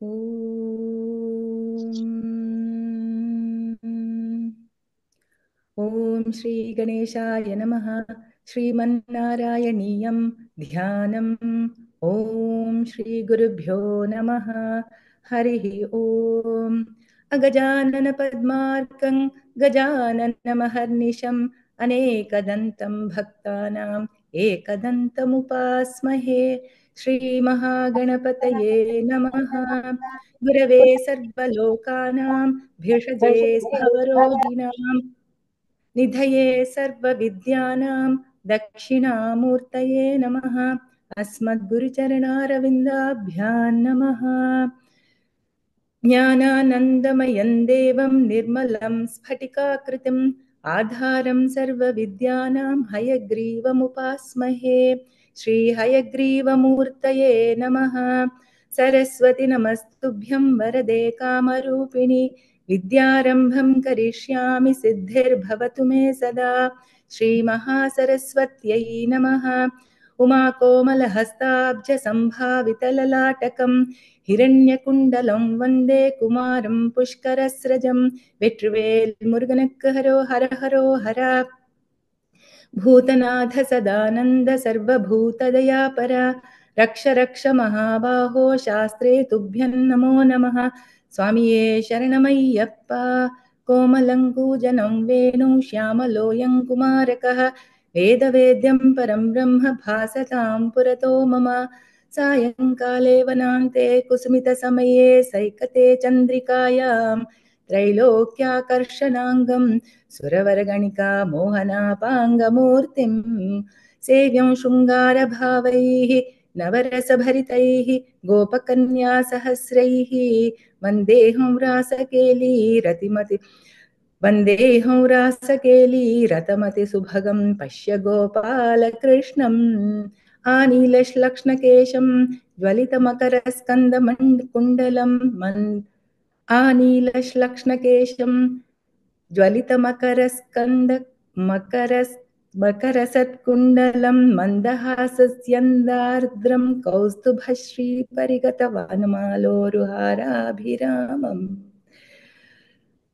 ॐ श्री गणेशाय नमः। श्रीमन्नारायणीयं ध्यानम्। ॐ श्री गुरुभ्यो नमः। हरिः ॐ। अगजानन पद्मार्कं गजाननमहर्निशम् अनेकदन्तं भक्तानाम् एकदन्तमुपास्महे। श्रीमहागणपतये नमः। गुरवे सर्वलोकानां भिषजे भवरोगिणां निधये सर्वविद्यानां दक्षिणामूर्तये नमः। अस्मद्गुरुचरणारविन्दाभ्यां नमः। ज्ञानानन्दमयं देवं निर्मलं स्फटिकाकृतिम् आधारं सर्वविद्यानां हयग्रीवमुपास्महे। श्रीहयग्रीवमूर्तये नमः। सरस्वति नमस्तुभ्यं वरदे कामरूपिणि विद्यारम्भं करिष्यामि सिद्धिर्भवतु मे सदा। श्रीमहासरस्वत्यै नमः। उमाकोमलहस्ताब्जसम्भावितललाटकं हिरण्यकुण्डलं वन्दे कुमारं पुष्करस्रजं। वेट्रिवेल् मुरुगनक्क हरो हर हरो हर। भूतनाथ सदानन्द सर्वभूतदयापर रक्ष रक्ष महाबाहो शास्त्रे तुभ्यं नमो नमः। स्वामिये शरणमय्यप्प। कोमलङ्कूजनं वेणु श्यामलोऽयं कुमारकः वेदवेद्यं परं ब्रह्म भासतां पुरतो मम। सायङ्काले वनान्ते कुसुमितसमये सैकते चन्द्रिकायां त्रैलोक्याकर्षणाङ्गं सुरवरगणिका मोहनापाङ्गमूर्तिं सेव्यं शृङ्गारभावैः नवरसभरितैः गोपकन्यासहस्रैः वन्देऽहं रासकेलीरतिमति वन्देऽहं रासकेलीरतमतिसुभगं पश्य गोपालकृष्णम् आनीलश्लक्ष्णकेशं ज्वलितमकरस्कन्दकुण्डलं आनीलश्लक्ष्णकेशं मकरसत्कुण्डलं मन्दहासस्यन्दार्द्रं कौस्तुभश्रीपरिगतवानमालोरुहाराभिरामम्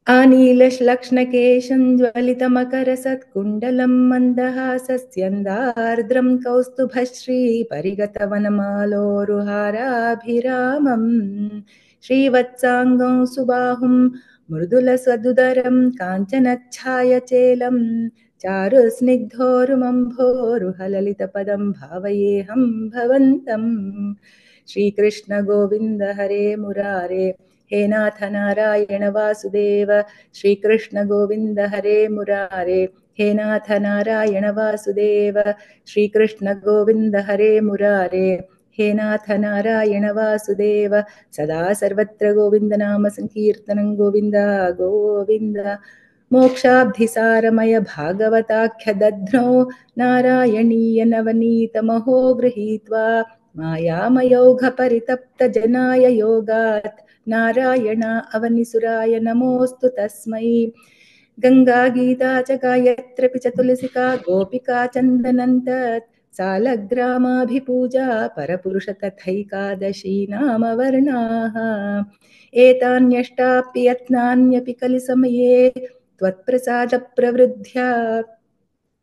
आनीलश्लक्ष्णकेशं ज्वलितमकरसत्कुण्डलं मन्दहासस्यन्दार्द्रं कौस्तुभश्रीपरिगतवनमालोरुहाराभिरामम् श्रीवत्साङ्गं सुबाहुं मृदुलसदुदरं काञ्चनच्छायचेलं चारुस्निग्धोरुमम्भोरुहललितपदं भावयेऽहं भवन्तम्। श्रीकृष्ण गोविन्द हरे मुरारे हे नाथ नारायण वासुदेव। श्रीकृष्ण गोविन्द हरे मुरारे हे नाथ नारायण वासुदेव। श्रीकृष्ण गोविन्द हरे मुरारे हे नाथ नारायण वासुदेव। सदा सर्वत्र गोविन्द नाम संकीर्तनं गोविन्द गोविन्द। मोक्षाब्धिसारमय भागवताख्यदध्नो नारायणीय नवनीतमहो गृहीत्वा मायामयौघपरितप्तजनाय योगात् नारायण अवनिसुराय नमोऽस्तु तस्मै। गङ्गा गीता च गायत्रपि च तुलसिका गोपिका चन्दनं तत् सालग्रामाभिपूजा परपुरुष तथैकादशी नाम वर्णाः एतान्यष्टाप्य यत्नान्यपि कलिसमये त्वत्प्रसादप्रवृद्ध्या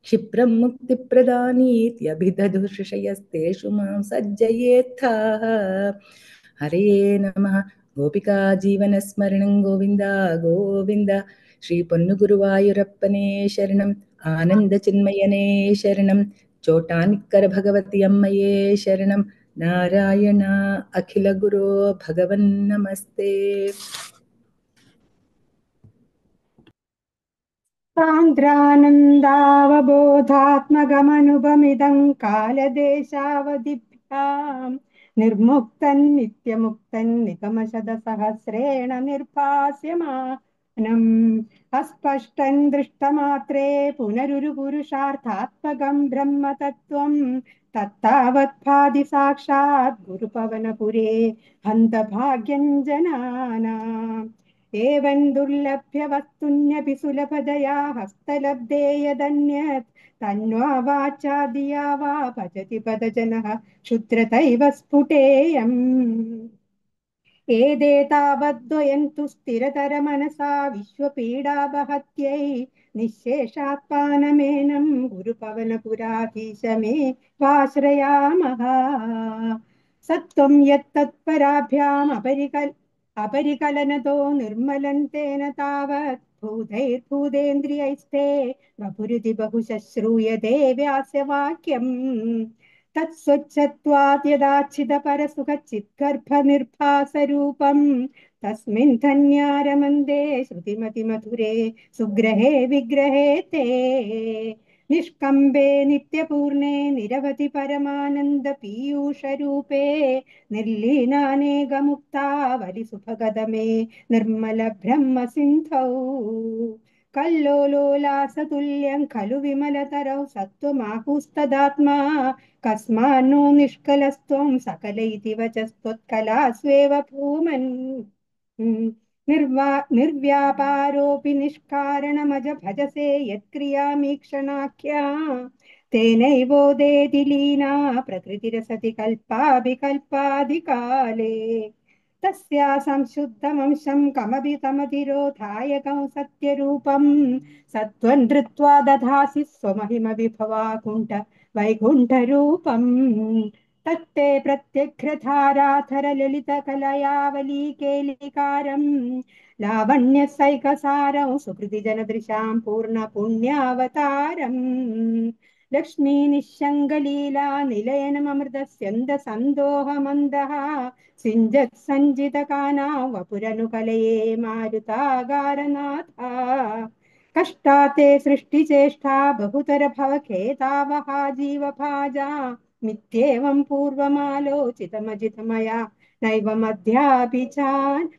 क्षिप्रं मुक्तिप्रदानीत्यभिदधुषयस्तेषु मां सज्जयेत्थाः। हरे नमः। गोपिका जीवनस्मरणं गोविन्द गोविन्द। श्रीपन्नुगुरुवायुरप्पने शरणम् आनन्दचिन्मयने शरणं चोटानिक्कर भगवति अम्मये शरणं नारायण अखिलगुरो भगवन्नमस्ते। सान्द्रानन्दावबोधात्मगमनुभमिदं कालदेशावधिभ्यां निर्मुक्तं नित्यमुक्तं निगमशतसहस्रेण निर्भास्यमानम् अस्पष्टं दृष्टमात्रे पुनरुरुपुरुषार्थात्मकं ब्रह्मतत्त्वं तत्तावत्भाति साक्षात् गुरुपवनपुरे हन्तभाग्यं जनानाम् एवं दुर्लभ्य वस्तुन्यपि सुलभतया हस्तलब्धे यदन्यत् तन्वा वाचा धिया वा भजति पदजनः क्षुद्रतैव स्फुटेयम्। एदेतावद्वयन्तु स्थिरतरमनसा विश्वपीडापहत्यै निःशेषात्मानमेनं गुरुपवनपुराधीश मे वाश्रयामः। सत्त्वं यत्तत्पराभ्याम् अपरिकलनतो निर्मलं तेन तावत् भूतैर्भूतेन्द्रियैस्ते वपुरिति बहुशः श्रूयते व्यासवाक्यम्। तत्स्वच्छत्वात् यदाच्छिदपरसुखचिद्गर्भनिर्भासरूपम् तस्मिन् धन्यारमन्दे श्रुतिमतिमधुरे सुग्रहे विग्रहे ते निष्कम्बे नित्यपूर्णे निरवधि परमानन्दपीयूषरूपे निर्लीनानेकमुक्तावलिसुभगदमे निर्मलब्रह्मसिन्धौ कल्लोलोलासतुल्यं खलु विमलतरौ सत्त्वमाहुस्तदात्मा कस्मान्नो निष्कलस्त्वं सकल इति वचस्त्वत्कलास्वेव भूमन् निर्व्यापारोऽपि निष्कारणमज भजसे यत्क्रियामीक्षणाख्या तेनैवोदेति लीना प्रकृतिरसति कल्पाभिकल्पादिकाले तस्या संशुद्धमंशं कमपि तमतिरोधायकं सत्यरूपं सत्त्वं धृत्वा दधासि स्वमहिमविभवाकुण्ठ वैकुण्ठरूपम् तत्ते प्रत्यघ्रधाराधर ललितकलयावलीकेलिकारं लावण्यसैकसारं सुकृतिजनदृशां पूर्णपुण्यावतारम् लक्ष्मी निःशङ्गलीला निलयनमृतस्यन्दसन्दोहमन्दः सिञ्जत् सञ्जितकाना वपुरनुकलये मारुतागारनाथा कष्टाते सृष्टिचेष्टा बहुतर भवखेतावहा जीवभाजा मिथ्येवं पूर्वमालोचितमजितमया नैव मध्याभिजाने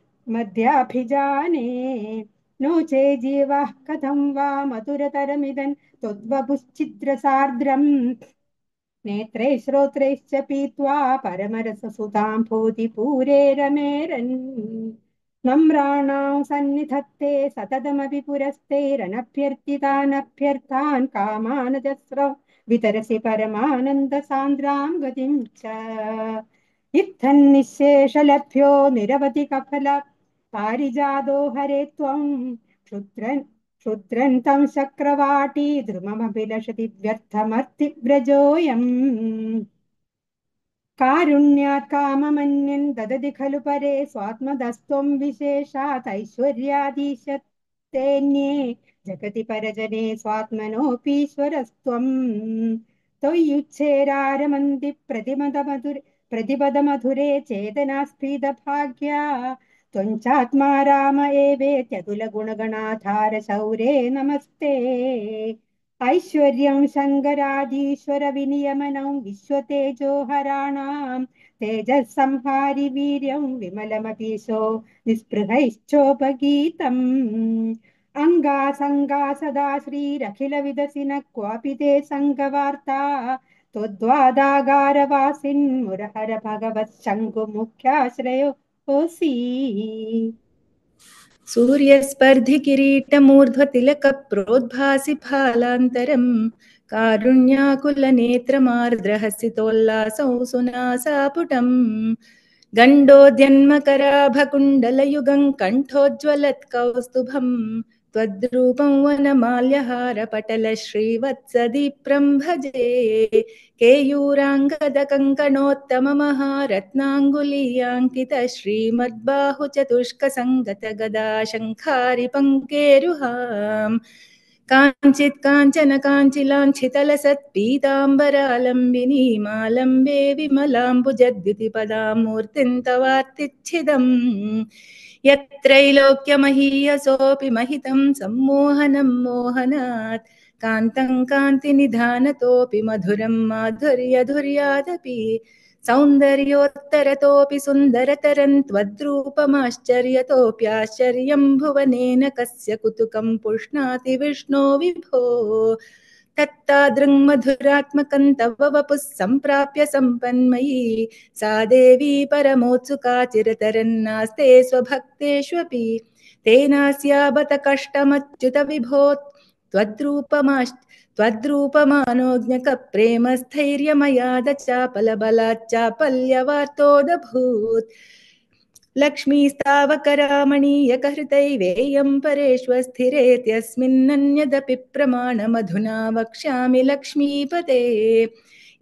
नो चे जीवः कथं वा मधुरतरमिदं त्वद्वपुश्चिद्रसार्द्रम् नेत्रैः श्रोत्रैश्च पीत्वा परमरससुतां भूतिपूरे रमेरन् नम्राणां सन्निधत्ते सततमपि पुरस्तैरनभ्यर्थितानभ्यर्थान् कामानजस्रौ वितरसि परमानन्दसान्द्रां गतिं च इत्थन्निःशेषलभ्यो निरवधि कफल पारिजातो हरे त्वं क्षुद्रन्तं चक्रवाटी द्रुममभिलषति व्यर्थमर्तिव्रजोऽयम् कारुण्यात् काममन्यन् ददति खलु परे स्वात्मदस्त्वं विशेषात् ऐश्वर्याधीशतेऽन्ये जगति परजने स्वात्मनोऽपीश्वरस्त्वम् त्वय्युच्छेरारमन्ति प्रतिपदमधुरे चेतनास्फीतभाग्या त्वञ्चात्मा राम एवेत्यतुलगुणगणाधार शौरे नमस्ते ऐश्वर्यं शङ्कराधीश्वर विनियमनं विश्वतेजोहराणां तेजः संहारि वीर्यं विमलमपीशो निःस्पृहैश्चोपगीतम् अङ्गासङ्गा सदा श्रीरखिलविदसिन क्वापि ते सङ्गवार्ता त्वद्वादागारवासिन् मुरहर भगवत् शङ्कुमुख्याश्रयोऽसि सूर्यस्पर्धि किरीटमूर्ध्वतिलकप्रोद्भासि फालान्तरम् कारुण्याकुलनेत्रमार्द्रहसितोल्लासौ सुनासापुटम् गण्डोद्यन्मकराभकुण्डलयुगं कण्ठोज्ज्वलत्कौस्तुभम् त्वद्रूपं वनमाल्यहारपटलश्रीवत्सदीप्रं भजे केयूराङ्गदकङ्कणोत्तममहारत्नाङ्गुलीयाङ्कित श्रीमद्बाहुचतुष्कसङ्गतगदा शङ्खारिपङ्केरुहाम् काञ्चित् काञ्चन काञ्चिलाञ्छितलसत्पीताम्बरालम्बिनीमालम्बे विमलाम्बुजद्युतिपदां मूर्तिं तवार्तिच्छिदम् यत्रैलोक्यमहीयसोऽपि महितं सम्मोहनं मोहनात् कान्तं कान्तिनिधानतोऽपि मधुरं माधुर्यधुर्यादपि सौन्दर्योत्तरतोऽपि सुन्दरतरं त्वद्रूपमाश्चर्यतोऽप्याश्चर्यं भुवनेन कस्य कुतुकं पुष्णाति विष्णो विभो तत्तादृङ्मधुरात्मकं तव वपुः सम्प्राप्य सम्पन्मयी सा देवी परमोत्सुका चिरतरन्नास्ते स्वभक्तेष्वपि तेनास्याबत कष्टमच्युत विभो त्वद्रूपमानोज्ञकप्रेमस्थैर्यमयाद चापलबलाच्चापल्यवार्तोदभूत् लक्ष्मीस्तावकरामणीयकहृतैवेयं परेष्वस्थिरेत्यस्मिन्नन्यदपि प्रमाणमधुना वक्ष्यामि लक्ष्मीपते।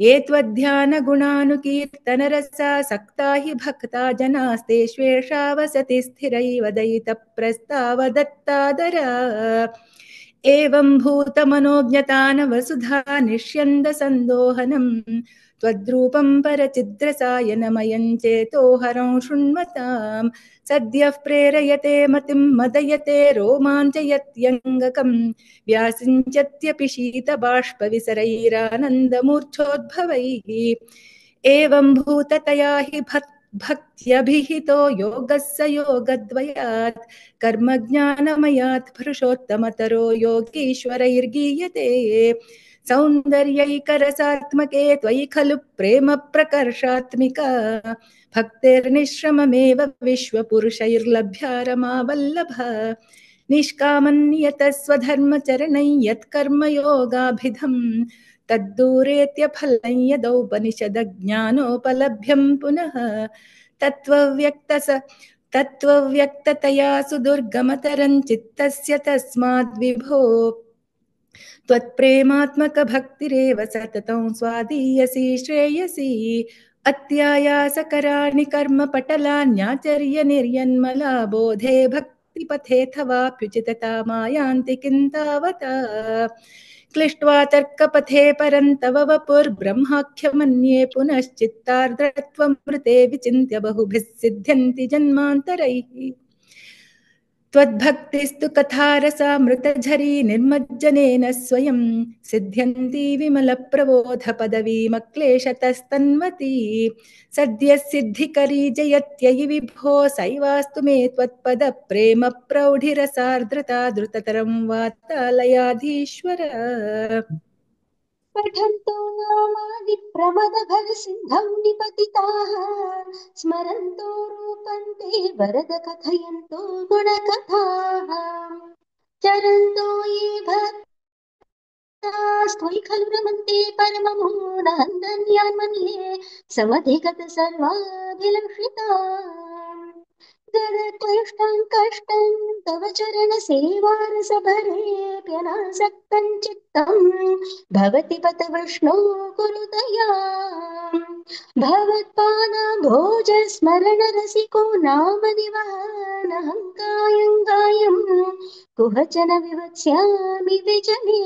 ये त्वध्यानगुणानुकीर्तनरसासक्ता हि भक्ता जनास्तेष्वेषा वसति स्थिरैव दयितप्रस्तावदत्तादरा। एवं भूतमनोज्ञतानवसुधा निष्यन्दसन्दोहनम् त्वद्रूपं परचिद्रसायनमयं चेतोहरं शृण्वताम् सद्यः प्रेरयते मतिं मदयते रोमाञ्चयत्यङ्गकं व्यासिञ्चत्यपि शीतबाष्पविसरैरानन्दमूर्च्छोद्भवैः। एवं भूततया हि भक्त्यभिहितो योगः स योगद्वयात् कर्मज्ञानमयात् पुरुषोत्तमतरो योगीश्वरैर्गीयते। सौन्दर्यैकरसात्मके त्वयि खलु प्रेम प्रकर्षात्मिका भक्तिर्निश्रममेव विश्वपुरुषैर्लभ्या रमावल्लभा। निष्कामन्यतः स्वधर्मचरणै यत्कर्म योगाभिधम् तद्दूरेत्यफलं यदौपनिषदज्ञानोपलभ्यं पुनः। तत्त्वव्यक्ततया सुदुर्गमतरं चित्तस्य तस्माद्विभो त्वत्प्रेमात्मकभक्तिरेव सततं स्वादीयसी श्रेयसी। अत्यायासकराणि कर्मपटलान्याचर्य निर्यन्मला बोधे भक्तिपथेऽथवाप्युचितता मायान्ति किं तावता। क्लिष्ट्वा तर्कपथे परं तव वपुर्ब्रह्माख्यमन्ये पुनश्चित्तार्द्रत्वमृते विचिन्त्य बहुभिः सिद्ध्यन्ति जन्मान्तरैः। त्वद्भक्तिस्तु कथारसामृतझरी निर्मज्जनेन स्वयं सिद्ध्यन्ती विमलप्रबोधपदवीमक्लेशतस्तन्वती। सद्यः सिद्धिकरी जयत्ययि विभो सैवास्तु मे त्वत्पदप्रेम प्रौढिरसार्द्रता द्रुततरं वातालयाधीश्वर। पठन्तो नामानि प्रमदभरसिन्धौ निपतिताः स्मरन्तो रूपं ते वरद कथयन्तो गुणकथाः चरन्तो ये भक्तास्त्वयि खलु रमन्ते परममूढान्धन्यान्मन्ये समधिगत सर्वाभिलषिताम् गदक्लिष्टं कष्टं तव चरणसेवारसभरेऽप्यनासक्तं चित्तं भवति बत विष्णो कुरु दयाम्। भवत्पादाम्भोजस्मरणरसिको नाम निवहनहं कायं कायं कुहचन विवक्ष्यामि विजने।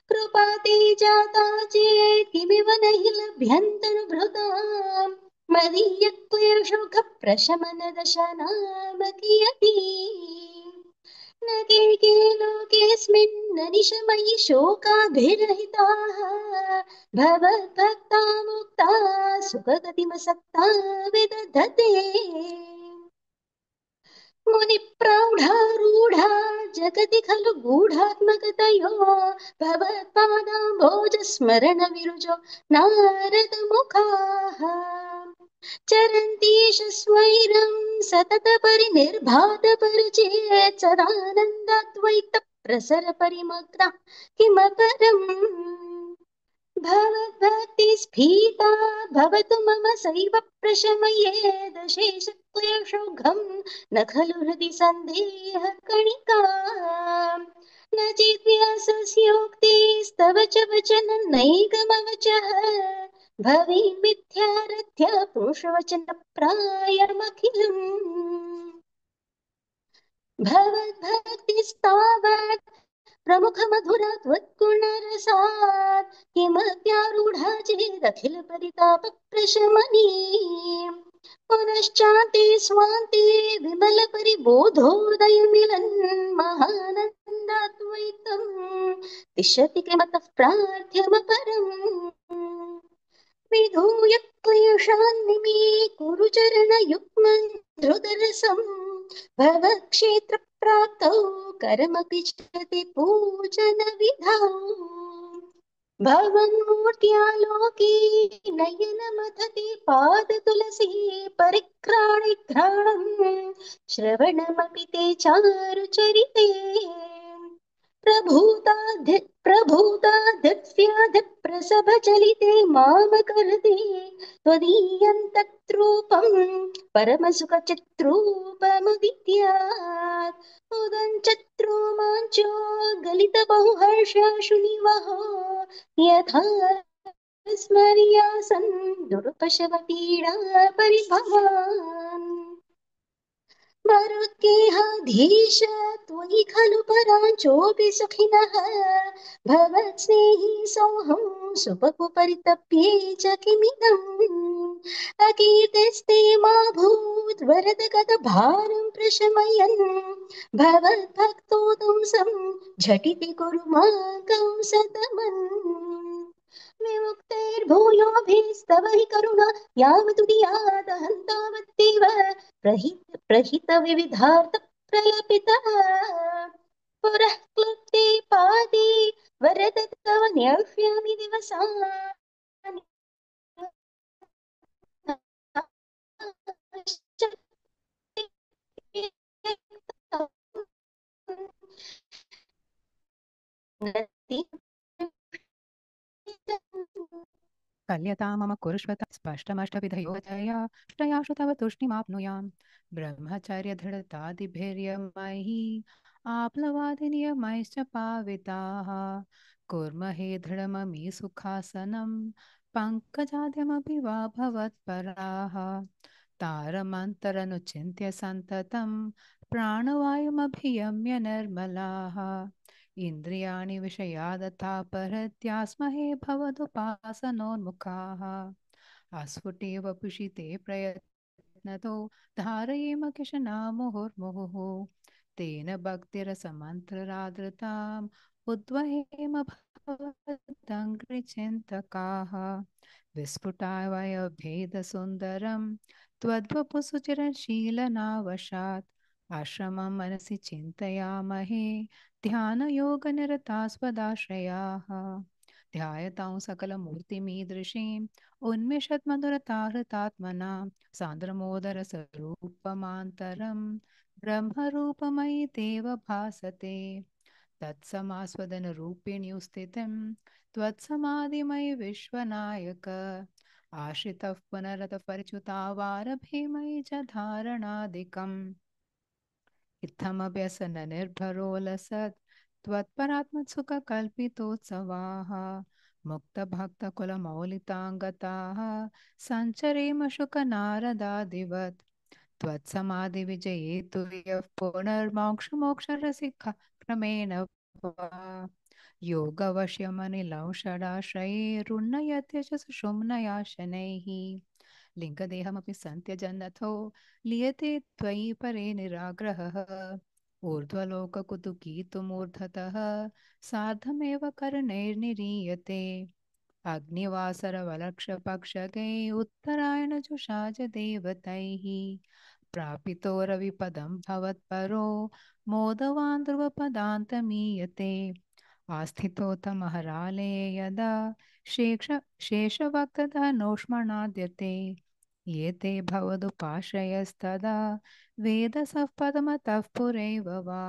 कृपा ते जाता चेत् किमिव न हि लभ्यन्तनुभृताम् मदीयक्लेशोकप्रशमनदशनामकियती। न के लोकेऽस्मिन् न निशमयि शोकाभिरहिताः भवद्भक्ता मुक्ता सुखगतिमसक्ता विदधते। मुनिप्रौढारूढा जगति खलु गूढात्मकतयो भवत्पादाम्भोजस्मरणविरुजो नारदमुखाः चरन्तीश स्वैरं सततपरिनिर्भातपरिचेत् सदानन्दाद्वैतप्रसरपरिमग्ना किमपरम्। भवद्भक्तिस्फीता भवतु मम सैव प्रशमये दशेशक्लेशोघं न खलु हृदि सन्देहकणिका। न चिद्व्यासस्योक्तिस्तव च वचनं नैकमवचः भवेन् मिथ्यारथ्य पुरुषवचनप्रायमखिलम्। भवद्भक्तिस्तावत् प्रमुखमधुरा त्वद्गुणरसात् किमप्यारूढा चेदखिल परितापप्रशमनी। पुनश्चान्ते स्वान्ते विमलपरिबोधोदयमिलन् महानन्दाद्वैतम् तिष्ठति किमतः प्रार्थ्यमपरम्। विधूय क्लेशान्निमे कुरु चरणयुग्मं धृतरसं भवक्षेत्रप्राप्तौ करमपि चति पूजनविधौ। भवन्मूर्त्यालोके नयनमथति पादतुलसी परिघ्राणं श्रवणमपि ते चारुचरिते। प्रभूताधिव्याधिप्रसन्नो प्रसभचलिते मामकर्ते त्वदीयं तत्रूपं परमसुखचित्रूपमुदित्यात् उदञ्चत्रोमाञ्चो गलितबहुहर्षाशुनिवहो यथा स्मर्यासन् दुर्पशवपीडा परिभवान् मरुद्गेहाधीश त्वयि खलु पराञ्चोऽपि सुखिनः भवत्स्नेही सोऽहं सुबहु परितप्ये च किमिदम् अकीर्तिस्ते मा भूत् वरद गतभारं प्रशमयन् भवद्भक्तो तुंसं झटिति कुरु मा कंसतमन् विमुक्तैर्भूयोभिस्तव हि करुणा यावदुदीयादहन्तावत्तेव प्रहित विविधार्थ प्रलपितः पुरः क्लुप्ते पादे वरद तव न्यव्यामि दिवसानि कल्यता मम कुरुष्वत स्पष्टमष्टविधयोजयाष्टयाशु तव तुष्टिमाप्नुयाम् ब्रह्मचर्यदृढतादिभिर्यमैः आप्लवादिनियमैश्च पाविताः कुर्महे दृढममी सुखासनं पङ्कजाद्यमपि वा भवत्पराः तारमन्तरनुचिन्त्य सन्ततं प्राणवायुमभियम्य निर्मलाः इन्द्रियाणि विषयादथा परत्यास्महे भवदुपासनोन्मुखाः अस्फुटेव पुषिते प्रयत्नतो धारयेम किशना मुहुर्मुहुः तेन भक्तिरसमन्त्ररादृताम् उद्वहेम भवदङ्घ्रिचिन्तकाः विस्फुटाय वयभेदसुन्दरं त्वद्वपुसुचिरशीलनावशात् आश्रमं मनसि चिन्तयामहे ध्यानयोगनिरता स्वदाश्रयाः ध्यायतां सकलमूर्तिमीदृशीम् उन्मिषद्मधुरताहृतात्मना सान्द्रमोदरस्वरूपमान्तरं ब्रह्मरूपमयि देव भासते तत्समास्वदनरूपिण्यु स्थितिं त्वत्समाधिमयि विश्वनायक आश्रितः पुनरतः परिच्युतावारभे मयि च धारणादिकम् इत्थमभ्यसननिर्भरोऽलसत् त्वत्परात्मसुखकल्पितोत्सवाः मुक्तभक्तकुलमौलिताङ्गताः सञ्चरेम शुकनारदादिवत् त्वत्समाधिविजये तु यः पुनर्मोक्षमोक्षरसिकः क्रमेण योगवश्यमनिलं षडाश्रयैरुन्नयत्य च सुषुम्नया शनैः लिङ्गदेहमपि सन्त्यजन्नथो लीयते त्वयि परे निराग्रहः ऊर्ध्वलोककुतुकीतुमूर्धतः सार्धमेव कर्णैर्निरीयते अग्निवासरवलक्षपक्षगै उत्तरायणजुषाज देवतैः प्रापितो रविपदं भवत्परो मोदवान् ध्रुवपदान्तमीयते आस्थितो तमहराले यदा शेषवक्तधनोष्मणाद्यते ये ते भवदुपाश्रयस्तदा वेदसः पदमतः पुरैव वा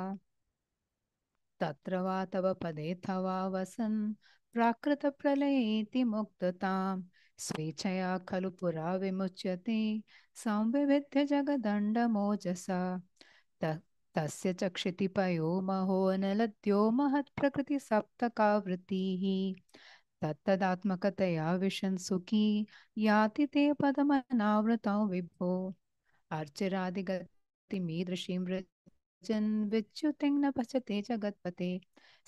तत्र वा तव पदेऽथवा वसन् प्राकृतप्रलयेति मुक्ततां स्वेच्छया खलु पुरा विमुच्यते संविविध्य जगदण्डमोजसा तस्य च क्षितिपयो महो नलद्यो महत्प्रकृतिसप्तकावृत्तिः तत्तदात्मकतया विशन् सुखी याति ते पदमनावृतं विभो अर्चिरादिगतिमीदृशीं व्रजन् विच्युतिं न पचते जगत्पते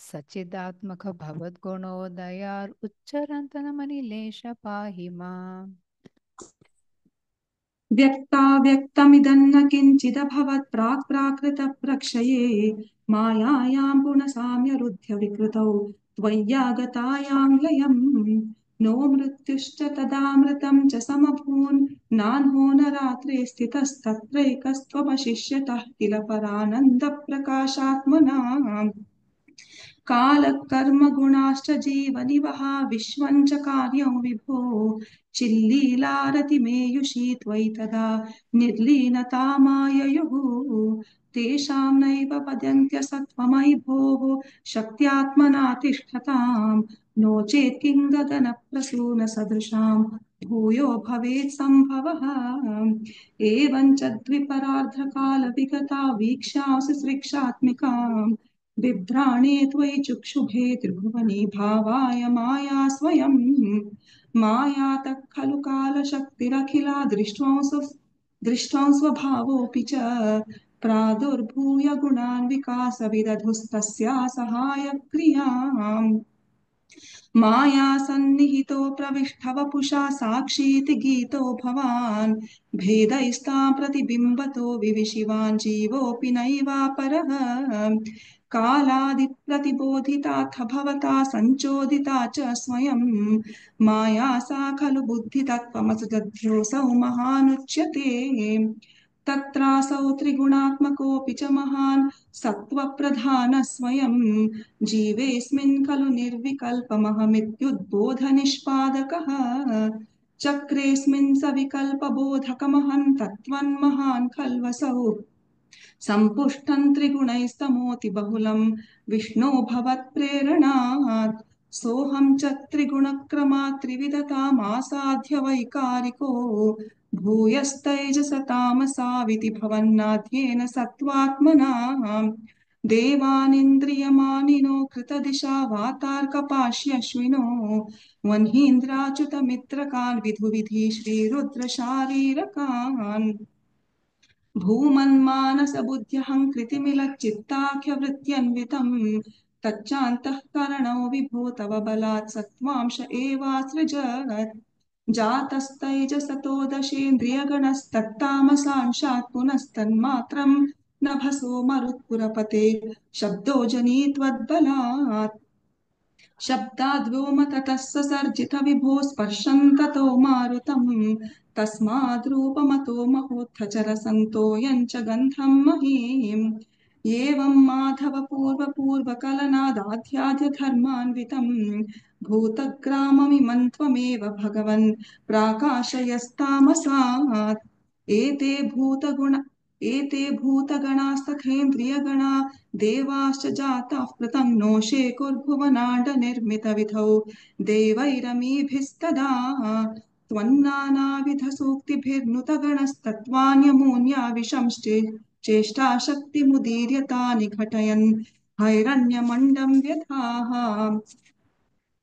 सच्चिदात्मक भवद्गुणोदयार् उच्चरन्तनमनिलेश पाहि माम् व्यक्ताव्यक्तमिदन्न किञ्चिदभवत् प्राक् प्राकृतप्रक्षये मायायां पुनसाम्यरुध्य विकृतौ त्वय्यागतायां लयम् नो मृत्युश्च तदामृतं च समभून् नान्हो न रात्रे स्थितस्तत्रैकस्त्वमशिष्यतः किल परानन्दप्रकाशात्मना कालकर्मगुणाश्च जीवनिवहा विश्वं च कार्यं विभो चिल्लीलारतिमेयुषी त्वयि तदा निर्लीनतामाययुः तेषां नैव पद्यन्त्यसत्त्वमयि भोः शक्त्यात्मना तिष्ठताम् नो चेत् किं गगनप्रसूनसदृशां भूयो भवेत् सम्भवः एवं च द्विपरार्धकालविगता वीक्ष्यासि सृक्षात्मिकाम् बिभ्राणे त्वयि चुक्षुभे त्रिभुवने भावाय माया स्वयं मायातः खलु कालशक्तिरखिला दृष्ट्वां स्वभावोऽपि च प्रादुर्भूय गुणान् विकासविदधुस्तस्या सहायक्रियाम् माया सन्निहितो प्रविष्ट वपुषा साक्षीति गीतो भवान् भेदैस्तां प्रतिबिम्बतो विविशिवान् जीवोऽपि नैवापरः कालादिप्रतिबोधिताथ भवता सञ्चोदिता च स्वयं माया सा खलु बुद्धितत्त्वमसदध्योऽसौ महानुच्यते तत्रासौ त्रिगुणात्मकोऽपि च महान् सत्त्वप्रधानः स्वयं जीवेऽस्मिन् खलु निर्विकल्पमहमित्युद्बोधनिष्पादकः चक्रेऽस्मिन् सविकल्पबोधकमहन् तत्त्वन्महान् खल्वसौ सम्पुष्टं त्रिगुणैस्तमोति बहुलं विष्णो भवत्प्रेरणात् सोऽहं च त्रिगुणक्रमात् त्रिविधतामासाध्य वैकारिको भूयस्तैजसतामसाविति भवन्नाद्येन सत्त्वात्मना देवानिन्द्रियमानिनो कृतदिशा वातार्कपाश्यश्विनो वह्नीन्द्राच्युतमित्रकान् विधुविधि श्रीरुद्रशारीरकान् भूमन्मानसबुद्ध्यहङ्कृतिमिलच्चित्ताख्यवृत्त्यन्वितम् तच्चान्तःकरणौ विभो तव बलात् सत्त्वांश एवासृजत् जातस्तैजसतो दशेन्द्रियगणस्तत्तामसांशात् पुनस्तन्मात्रं नभसो मरुत्पुरपते शब्दो जनित्वद्बलात् शब्दाद्व्योम ततः ससर्जित विभो स्पर्शं ततो मारुतम् तस्माद्रूपमतो महोत्थचरसन्तो यञ्च गन्धं महीम् एवं माधव पूर्वपूर्वकलनादाध्याद्यधर्मान्वितम् भूतग्राममिमं त्वमेव भगवन् प्राकाशयस्तामसात् एते भूतगणास्तथेन्द्रियगणा देवाश्च जाताः प्रतन्नोषे कुर्भुवनाण्डनिर्मितविधौ देवैरमीभिस्तदा त्वन्नानाविधसूक्तिभिर्नुतगणस्तत्त्वान्यमून्या विशंश्चेष्टाशक्तिमुदीर्य तानि घटयन् हैरण्यमण्डं व्यथाः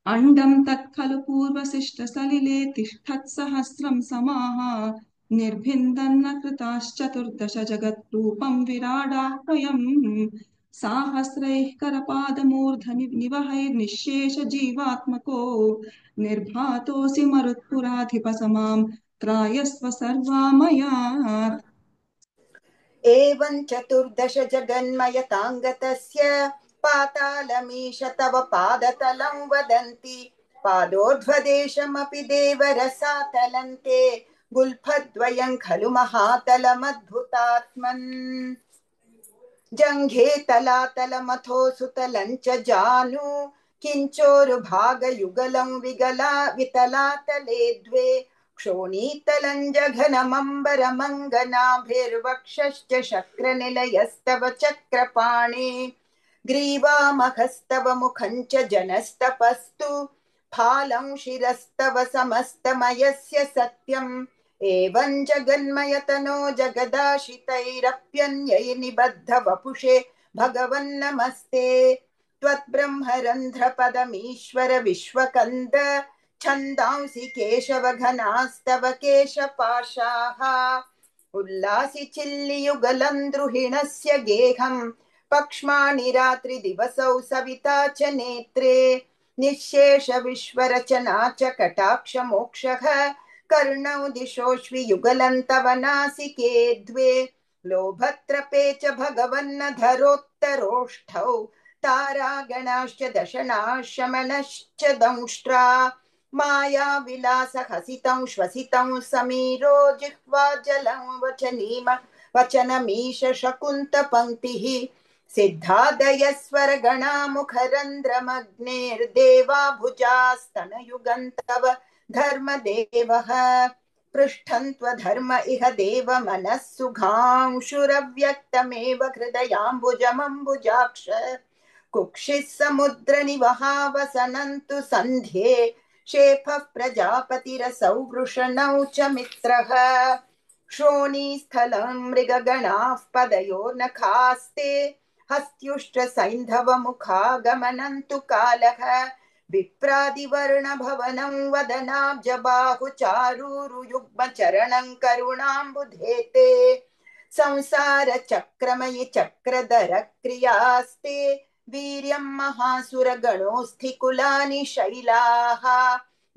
अण्डं तत्खलु पूर्वशिष्टसलिले तिष्ठत्सहस्रं समाः निर्भिन्दन्न कृताश्चतुर्दश जगद्रूपं विराडाह्वयम् साहस्रैः करपादमूर्धनि निवहैर्निःशेष जीवात्मको निर्भातोऽसि मरुत्पुराधिपसमां त्रायस्व सर्वामयात् एवं चतुर्दश जगन्मयताङ्गतस्य पातालमीश तव पादतलं वदन्ति पादोर्ध्वदेशमपि देवरसातलन्ते गुल्फद्वयं खलु महातलमद्भुतात्मन् जङ्घे तलातलमथो सुतलं च जानु किञ्चोरुभागयुगलं विगला वितलातले द्वे क्षोणीतलं जघनमम्बरमङ्गनाभिर्वक्षश्च शक्रनिलयस्तव चक्रपाणे ग्रीवामहस्तव मुखं च जनस्तपस्तु फालं शिरस्तव समस्तमयस्य सत्यम् एवं जगन्मयतनो जगदाशितैरप्यन्यै निबद्ध वपुषे भगवन्नमस्ते त्वद्ब्रह्मरन्ध्रपदमीश्वर विश्वकन्द छन्दांसि केशवघनास्तव केशपाशाः उल्लासि चिल्लियुगलं द्रुहिणस्य गेहं पक्ष्माणि रात्रिदिवसौ सविता च नेत्रे निःशेष विश्वरचना च कटाक्षमोक्षः कर्णौ दिशोऽश्वियुगलं तव नासिके द्वे लोभत्रपे च भगवन्नधरोत्तरोष्ठौ तारागणाश्च दशनाः शमनश्च दंष्ट्रा मायाविलासहसितं श्वसितं समीरो जिह्वाजलं वचनमीश शकुन्तपङ्क्तिः सिद्धादयस्वरगणा मुखरन्ध्रमग्नेर्देवा भुजास्तनयुगं तव धर्मदेवः पृष्ठं त्वधर्म इह देव मनः सुघांशुरव्यक्तमेव हृदयाम्बुजमम्बुजाक्ष कुक्षिः समुद्रनिवहावसनन्तु सन्ध्ये शेफः प्रजापतिरसौ वृषणौ च मित्रः श्रोणीस्थलं मृगगणाः पदयोर्नखास्ते हस्त्युष्ट्रसैन्धवमुखागमनं तु कालः विप्रादिवर्णभवनं वदनाब्जबाहुचारूरुयुग्मचरणं करुणाम्बुधेते संसारचक्रमयि चक्रधरक्रियास्ते वीर्यं महासुरगणोऽस्थिकुलानि शैलाः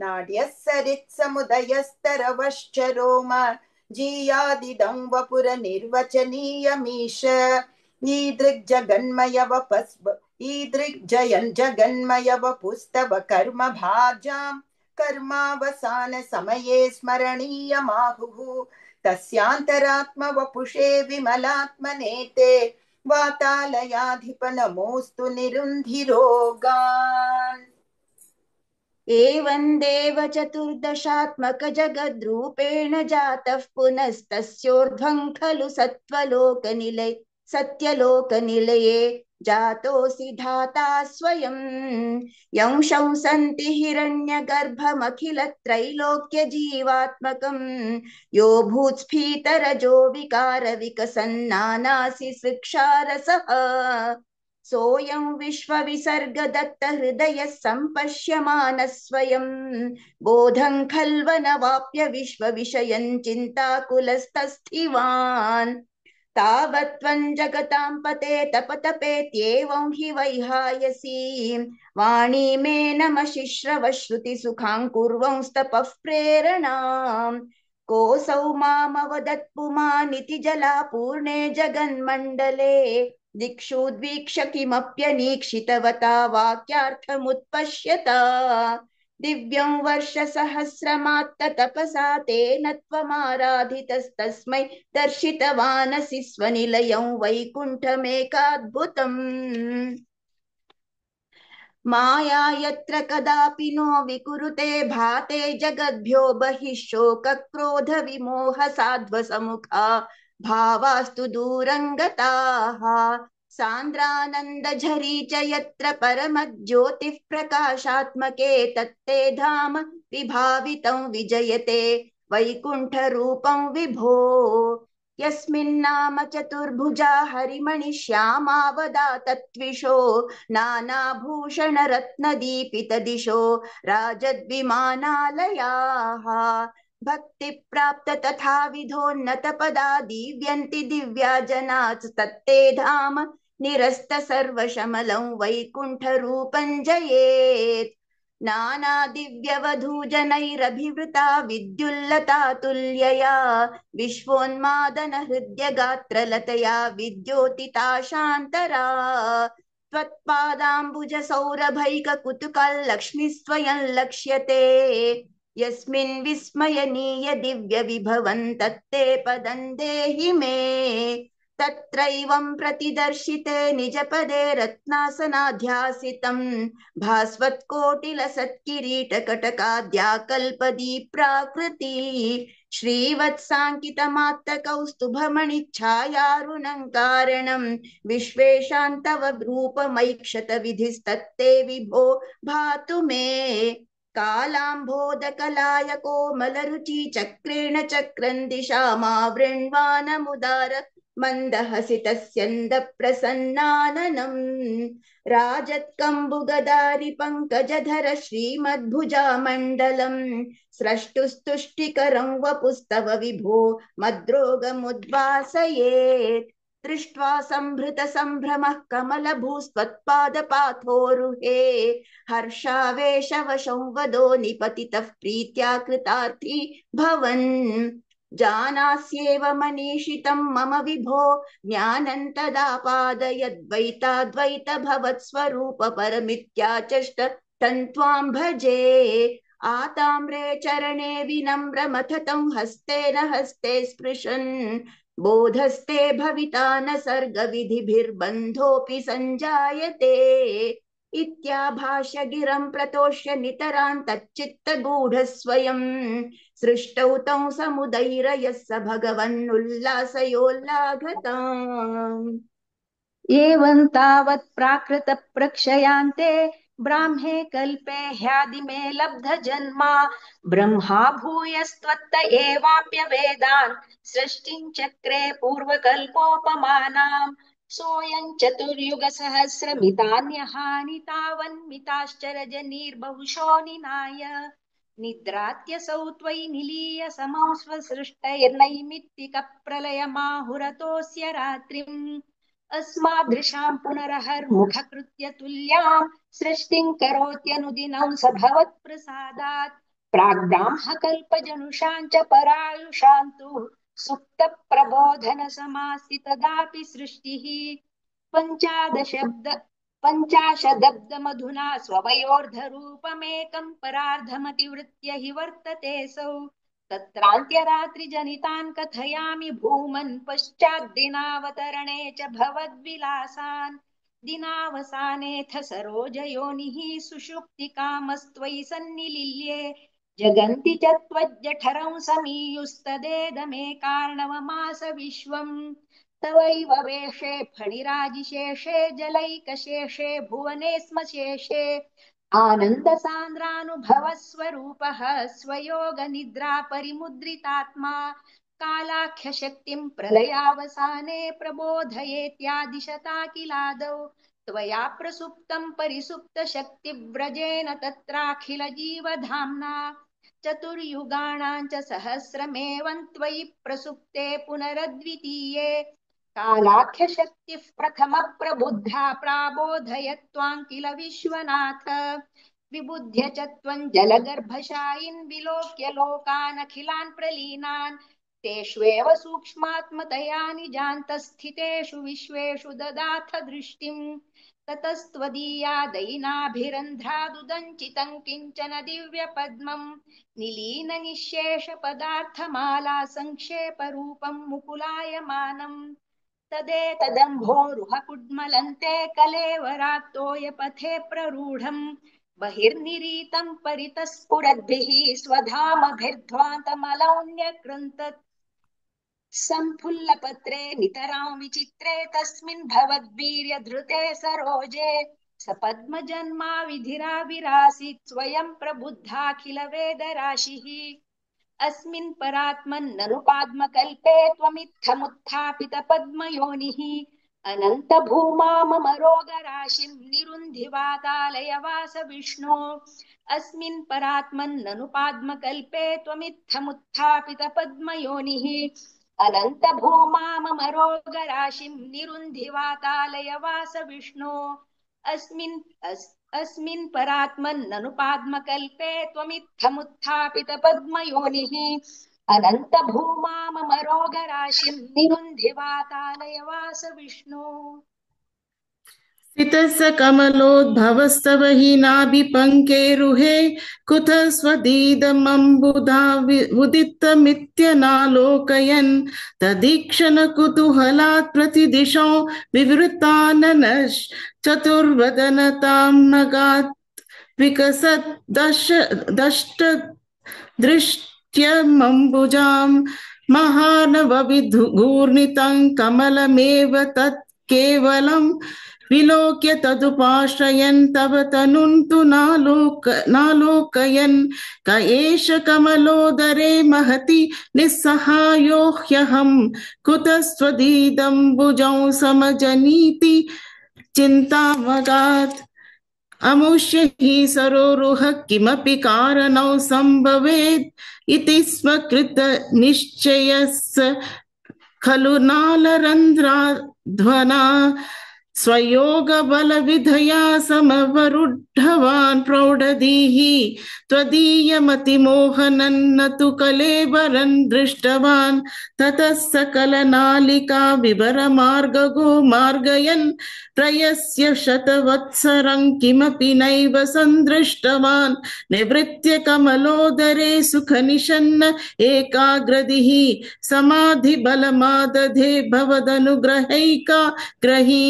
नाड्यः सरित्समुदयस्तरवश्चरोम जीयादिदं वपुरनिर्वचनीयमीश ईदृग्जगन्मय वपुस्तव कर्म भाजां कर्मावसान समये स्मरणीयमाहुः तस्यान्तरात्मवपुषे विमलात्मनेते वातालयाधिप नमोऽस्तु निरुन्धिरोगान् एवं देव चतुर्दशात्मक जगद्रूपेण जातः पुनस्तस्योर्ध्वं खलु सत्यलोकनिलये जातोऽसि धाता स्वयं यं शंसन्ति हिरण्यगर्भमखिलत्रैलोक्यजीवात्मकं यो भूत्स्फीतरजो विकारविकसन्नानासि सृक्षारसः सोऽयं विश्वविसर्गदत्त हृदयः सम्पश्यमानः स्वयं बोधं खल्वनवाप्य विश्वविषयं चिन्ताकुलस्तस्थिवान् तावत्त्वं जगतां पते तपतपेत्येवं हि वैहायसीं वाणी मे नमशिश्रवश्रुतिसुखां कुर्वंस्तपः प्रेरणाम् कोऽसौ मामवदत् पुमानिति जलापूर्णे जगन्मण्डले दिक्षुद्वीक्ष्य किमप्यनीक्षितवता वाक्यार्थमुत्पश्यता दिव्यं वर्षसहस्रमात्ततपसा तेन त्वमाराधितस्तस्मै दर्शितवानसि स्वनिलयं वैकुण्ठमेकाद्भुतम् माया यत्र कदापि नो विकुरुते भाते जगद्भ्यो बहिः शोकक्रोधविमोहसाध्वसमुखा भावास्तु दूरङ्गताः सान्द्रानन्दझरी च यत्र परमज्योतिः प्रकाशात्मके तत्ते धाम विभावितं विजयते वैकुण्ठरूपं विभो यस्मिन्नाम चतुर्भुजा हरिमणिश्यामावदा तत्विशो नानाभूषणरत्नदीपितदिशो राजद्विमानालयाः भक्तिप्राप्त तथा विधोन्नतपदा दीव्यन्ति दिव्या जनात् तत्ते धाम निरस्त सर्वशमलं वैकुण्ठरूपं जयेत् नानादिव्यवधूजनैरभिवृता विद्युल्लता तुल्यया विश्वोन्मादन हृद्यगात्रलतया विद्योतिता शान्तरा त्वत्पादाम्बुज सौरभैककुतुकल्लक्ष्मी स्वयं लक्ष्यते यस्मिन् विस्मयनीय दिव्य विभवं तत्ते पदं देहि मे तत्रैवं प्रतिदर्शिते निजपदे रत्नासनाध्यासितं भास्वत्कोटिलसत्किरीटकटकाद्याकल्पदीप्राकृति श्रीवत्साङ्कितमात्तकौस्तुभमणिच्छायारुणङ्कारणं विश्वेशान्तव रूपमैक्षत विधिस्तत्ते विभो भातु मे कालाम्भोदकलाय कोमलरुचि चक्रेण चक्रं दिशामावृण्वानमुदार मन्दहसितस्यन्द प्रसन्नाननं राजत्कम्बुगदारि पङ्कजधर श्रीमद्भुजामण्डलं स्रष्टुस्तुष्टिकरं वपुस्तव विभो मद्रोगमुद्वासयेत् दृष्ट्वा संभृत संभ्रमः कमलभूस्त्वत्पादपाथोरुहे हर्षावेशवशं वदो निपतितः प्रीत्या कृतार्थी भवन् जानास्येव मनीषितं मम विभो ज्ञानं तदा पादयद्वैताद्वैत भवत्स्वरूप परमित्याचष्ट तन्त्वां भजे आताम्रे चरणे विनम्रमथतं हस्तेन हस्ते स्पृशन् बोधस्ते भविता न सर्गविधिभिर्बन्धोऽपि सञ्जायते इत्याभाष्य गिरं प्रतोष्य नितरान् तच्चित्तगूढस्वयं सृष्टौ तं समुदैरयः स भगवन्नुल्लासयोल्लाघताम् एवं तावत् प्राकृत प्रक्षयान्ते ब्राह्मे कल्पे ह्यादिमे लब्ध जन्मा ब्रह्मा भूयस्त्वत्त एवाप्यवेदान् सृष्टिं चक्रे पूर्वकल्पोपमानाम् सोऽयं चतुर्युग सहस्रमितान्यहानि तावन्मिताश्चरजनीर्बहुशो निनाय निद्रात्यसौ त्वयि निलीय समौ स्वसृष्टैर्नैमित्तिक प्रलयमाहुरतोऽस्य रात्रिम् अस्मादृशां पुनरहर्मुखकृत्य तुल्यां सृष्टिं करोत्यनुदिनं स भवत्प्रसादात् प्राग्ब्राह्मकल्पजनुषां च परायुषां तु सुप्तप्रबोधनसमास्ति तदापि सृष्टिः पञ्चाशदब्दमधुना स्ववयोर्धरूपमेकं परार्धमतिवृत्य हि वर्तते सौ तत्रान्त्यरात्रिजनितान् कथयामि भूमन् पश्चाद्दिनावतरणे च भवद्विलासान् दिनावसानेऽथ सरोजयोनिः सुषुप्तिकामस्त्वयि सन्निलील्ये जगन्ति च त्वज्जठरं समीयुस्तदेदमे कार्णवमास विश्वम् तवैव वेशे फणिराजिशेषे जलैकशेषे भुवने स्म शेषे आनन्दसान्द्रानुभवस्वरूपः स्वयोगनिद्रा परिमुद्रितात्मा कालाख्यशक्तिं प्रलयावसाने प्रबोधयेत्यादिशता किलादौ त्वया प्रसुप्तं परिसुप्तशक्तिव्रजेन तत्राखिलजीवधाम्ना चतुर्युगाणां च सहस्रमेवं त्वयि प्रसुप्ते पुनरद्वितीये कालाख्यशक्तिः प्रथम प्रबुद्धा प्राबोधयत्वां किल विश्वनाथ विबुध्य च त्वं जलगर्भशायिन् विलोक्य लोकानखिलान् प्रलीनान् तेष्वेव सूक्ष्मात्मतया निजान्तस्थितेषु विश्वेषु ददाथ दृष्टिम् ततस्त्वदीया दैनाभिरन्ध्रादुदञ्चितं किञ्चन दिव्यपद्मं निलीननिःशेषपदार्थमाला संक्षेपरूपं मुकुलायमानम् तदेतदम्भोरुहकुड्मलन्ते कलेवरात्तोयपथे प्ररूढम् बहिर्निरीतं परितः स्फुरद्भिः स्वधामभिर्ध्वान्तमलौन्यकृन्तत् सम्फुल्लपत्रे नितरां विचित्रे तस्मिन् भवद्वीर्यधृते सरोजे सपद्मजन्मा विधिराविरासीत् स्वयं प्रबुद्धाखिलवेदराशिः अस्मिन् परात्मन्ननुपाद्मकल्पे त्वमित्थमुत्थापितपद्मयोनिः अनन्तभूमा मम रोगराशिं निरुन्धि वातालयवास विष्णो अस्मिन् परात्मन्ननुपाद्मकल्पे त्वमित्थमुत्थापितपद्मयोनिः अनन्तभूमा मम रोगराशिं निरुन्धि वातालयवास विष्णो अस्मिन् परात्मन्ननुपाद्मकल्पे त्वमित्थमुत्थापितपद्मयोनिः अनन्तभूमा मम रोगराशिं निरुन्धि वातालयवास विष्णो स्थितस्य कमलोद्भवस्तव हि नाभिपङ्केरुहे कुतः स्वदीदमम्बुधा उदितमित्यनालोकयन् तदीक्षणकुतूहलात् प्रतिदिशो विवृताननश् चतुर्वदनतां नगात् विकसत् दृष्ट्यमम्बुजां महानवविधूर्णितं कमलमेव तत् केवलं विलोक्य तदुपाश्रयन् तव तनुं तु नालोकयन् क एष कमलोदरे महति निस्सहायो ह्यहं कुतस्त्वदीदम्बुजौ समजनीति चिन्तामगात् अमुष्य हि सरोरुह किमपि कारणौ सम्भवेत् इति स्म कृतनिश्चयस्य खलु नालरन्ध्राध्वना स्वयोगबलविधया समवरुद्धवान् प्रौढधीः त्वदीयमतिमोहनन्न तु कलेवरन् दृष्टवान् ततः सकलनालिका विवरमार्गगो मार्गयन् प्रयस्य शतवत्सरं किमपि नैव सन्दृष्टवान् निवृत्य कमलोदरे सुखनिषन्न एकाग्रदिः समाधिबलमादधे भवदनुग्रहैका ग्रही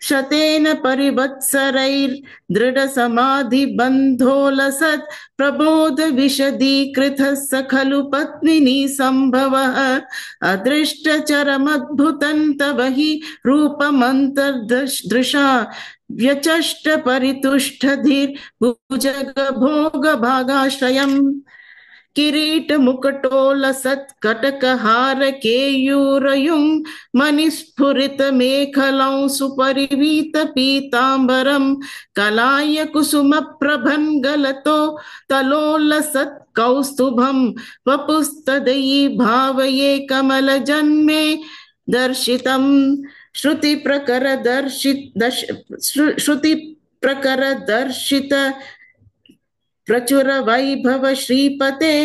शतेन परिवत्सरैर्दृढसमाधिबन्धोलसत् प्रबोधविशदीकृतः स खलु पत्मिनी सम्भवः अदृष्टचरमद्भुतं तव हि रूपमन्तर्दृशा व्यचष्ट परितुष्टधीर्भुजगभोगभागाश्रयम् किरीटमुकुटोलसत्कटकहारकेयूरयुं मणिस्फुरितमेखलां सुपरिवीतपीताम्बरं कलाय कुसुमप्रभङ्गलतो तलोलसत्कौस्तुभं वपुस्तदयी भावये कमलजन्मे दर्शितं श्रुतिप्रकरदर्शित प्रचुर वैभव श्रीपते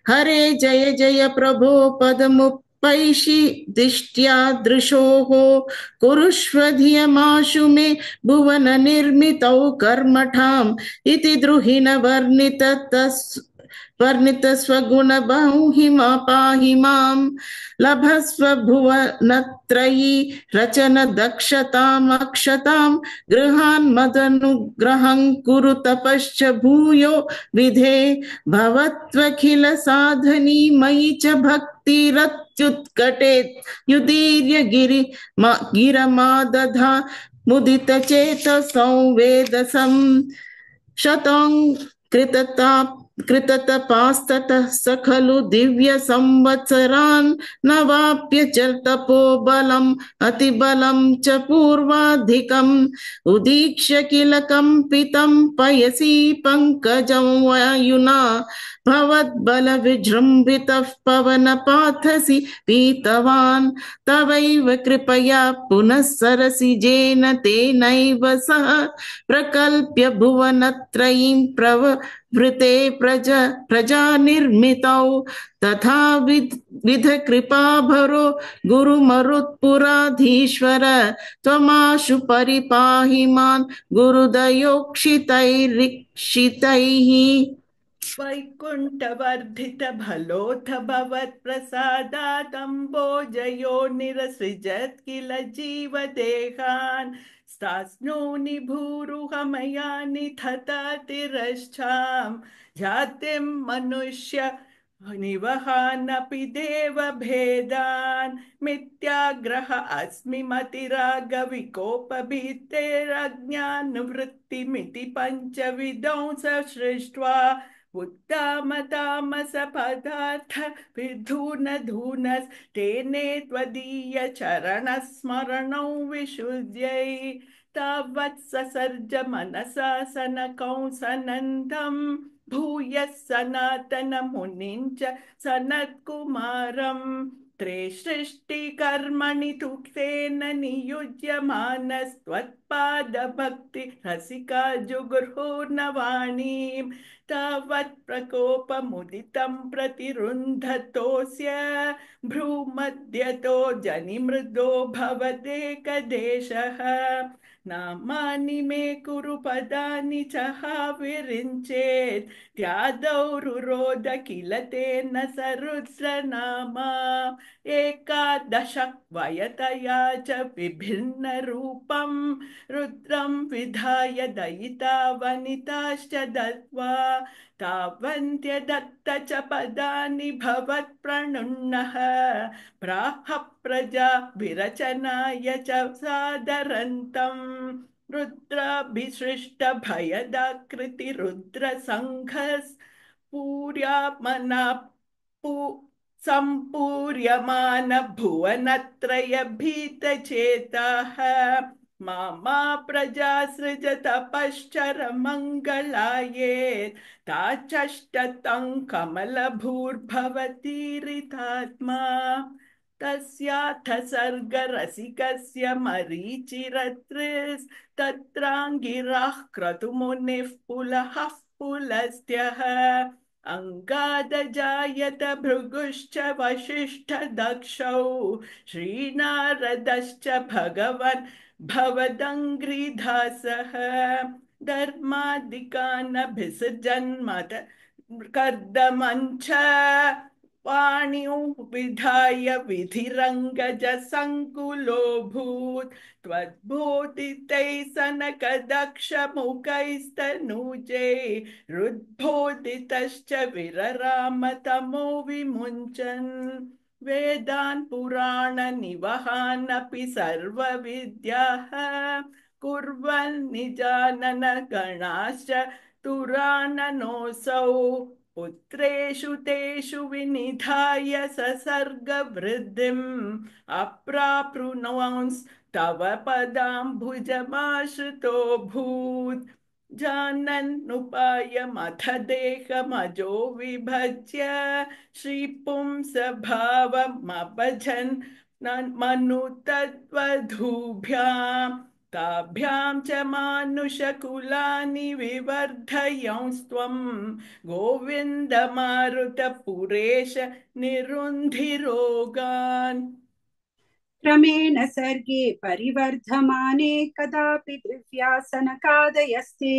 हरे जय जय प्रभो पदमुपैषि दिष्ट्या दृशोः कुरुष्व धियमाशु मे भुवन निर्मितौ कर्मठाम् इति द्रुहिण वर्णित स्वगुण बहुहिमा पाहि मां लभस्व भुवनत्रयी रचन दक्षताम् अक्षतां गृहान् मदनुग्रहं कुरु तपश्च भूयो विधे भवत्वखिल साधनी मयि च भक्तिरत्युत्कटेत् युदीर्य गिरमादधा मुदित चेतसौ वेदसं शतं कृततपास्ततः स खलु दिव्य संवत्सरान् नवाप्य च तपोबलम् अतिबलं च पूर्वाधिकम् उदीक्ष्य किल कंपितं पयसि पंकजं वायुना भवद्बल विजृम्भितः पवनपाथसि पीतवान् तवैव कृपया पुनः सरसिजेन तेनैव सह प्रकल्प्य भुवनत्रयीं प्रवृते प्रजा निर्मितौ तथा विध कृपाभरो गुरुमरुत्पुराधीश्वर त्वमाशु परिपाहि मान् गुरुदयोक्षितैरीक्षितैः वैकुण्ठवर्धित भलोऽथ भवत्प्रसादादम्बोजयो निरसृजत् किल जीवदेहान् स्तास्नोनि भूरुहमयानि तथातिरश्चाम् जातिं मनुष्य निवहानपि देवभेदान् मिथ्याग्रह अस्मि मतिरागविकोपभीतेरज्ञानवृत्तिमिति पञ्चविधौ सृष्ट्वा उत्तामतामस पदार्थ विधूनधूनस्तेने त्वदीय चरणस्मरणौ विशुद्ध्यै तावत् ससर्ज मनसा सनकौ सनन्दम् भूयः सनातन मुनिं च सनत्कुमारम् त्रे सृष्टिकर्मणि तुक्तेन नियुज्यमानस्त्वत्पादभक्ति रसिका जुगुर्हुर्नवाणीं तावत् प्रकोपमुदितं प्रतिरुन्धतोऽस्य भ्रूमध्यतो जनिमृदो भवदेकदेशः नामानि मे कुरु पदानि च विरिञ्चेत् त्यादौ रुरोध किल तेन स रुद्रनामा एकादश वयतया च विभिन्न रूपं रुद्रं विधाय दयिता वनिताश्च दत्त्वा तावन्त्य दत्त च पदानि भवत्प्रणुन्नः प्राह प्रजा विरचनाय च सादरन्तं रुद्राभिसृष्ट भयदाकृति रुद्रसङ्घस् सम्पूर्यमान भुवनत्रय भीतचेताः मामा प्रजा सृज तपश्चर मङ्गलाये ताचष्टतं कमलभूर्भवतीरितात्मा तस्याथ सर्गरसिकस्य मरीचिरत्रिस्तत्राङ्गिराः क्रतुमुनिः पुलः पुलस्त्यः अङ्गादजायत भृगुश्च वसिष्ठ दक्षौ श्रीनारदश्च भगवन् भवदङ्घ्रिदासः धर्मादिकान् अभिसृजन्मत कर्दमञ्च पाणिं विधाय विधिरङ्गजसङ्कुलोऽभूत् त्वद्बोधितैः सनकदक्षमुखैस्तनूजे रुद्बोधितश्च विररामतमो विमुञ्चन् वेदान् पुराणनिवहानपि सर्वविद्याः कुर्वन् निजानन गणाश्च तुराननोऽसौ पुत्रेषु तेषु विनिधाय ससर्गवृद्धिम् अप्राप्नुवंस्तव पदाम्बुजमाश्रितोऽभूत् जानन्नुपायमथ देहमजो विभज्य श्रीपुंसभावमभजन् मनुतद्वधूभ्याम् ताभ्यां च मानुषकुलानि विवर्धयंस्त्वं गोविन्दमारुतपुरेश निरुन्धिरोगान् क्रमेण सर्गे परिवर्धमाने कदापि दिव्यासनकादयस्ते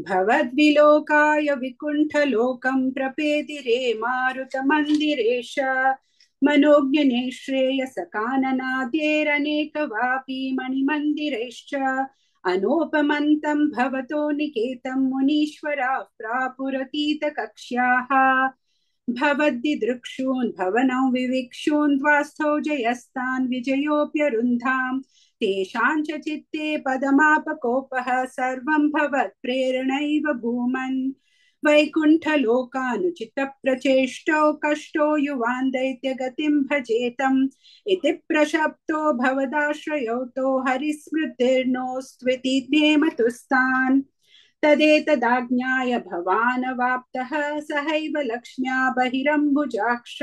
भवद्विलोकाय विकुण्ठलोकं प्रपेदिरे मारुतमन्दिरेश मनोज्ञने श्रेयसकाननाद्यैरनेकवापि मणिमन्दिरैश्च अनोपमन्तं भवतो निकेतं मुनीश्वराः प्रापुरतीतकक्ष्याः भवद्दिदृक्षून् भवनौ विविक्षून् द्वास्थौ जयस्तान् विजयोऽप्यरुन्धाम् तेषां च चित्ते पदमापकोपः सर्वं भवत्प्रेरणैव भूमन् वैकुण्ठलोकानुचितप्रचेष्टौ कष्टो युवान् दैत्यगतिं भजेतम् इति प्रशप्तो भवदाश्रयोतो हरिस्मृतिर्नोस्त्विति नेमतुस्तान् तदेतदाज्ञाय भवानवाप्तः सहैव लक्ष्म्या बहिरम्बुजाक्ष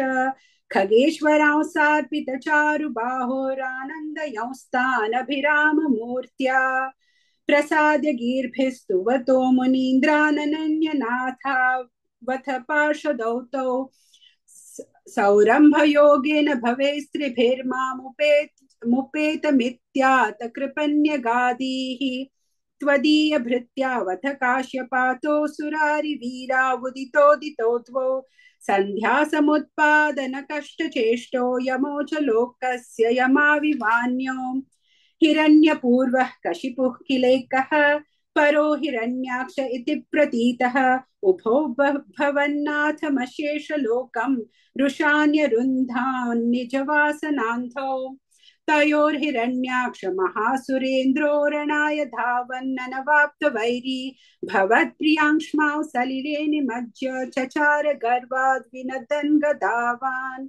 खगेश्वरांसार्पितचारुबाहोरानन्दयंस्तानभिराममूर्त्या प्रसाद्य गीर्भिस्तुवतो मुनीन्द्राननन्यनाथावथ पार्षदौ तौ सौरम्भयोगेन भवेस्त्रिभिर्मामुपेतमित्यात कृपण्यगादीः त्वदीयभृत्यावथ काश्यपातो सुरारिवीरावुदितोदितो त्वो सन्ध्यासमुत्पादनकष्टचेष्टो यमो च लोकस्य यमाविवान्यो हिरण्यपूर्वः कशिपुः किलेकः परो हिरण्याक्ष इति प्रतीतः उभो भवन्नाथमशेषलोकं रुषान्यरुन्धान्निजवासनान्धौ तयोर्हिरण्याक्ष महासुरेन्द्रो रणाय धावन्ननवाप्तवैरी भवत्प्रियांक्ष्मां सलिले निमज्य चचार गर्वाद् विनदन् गदावान्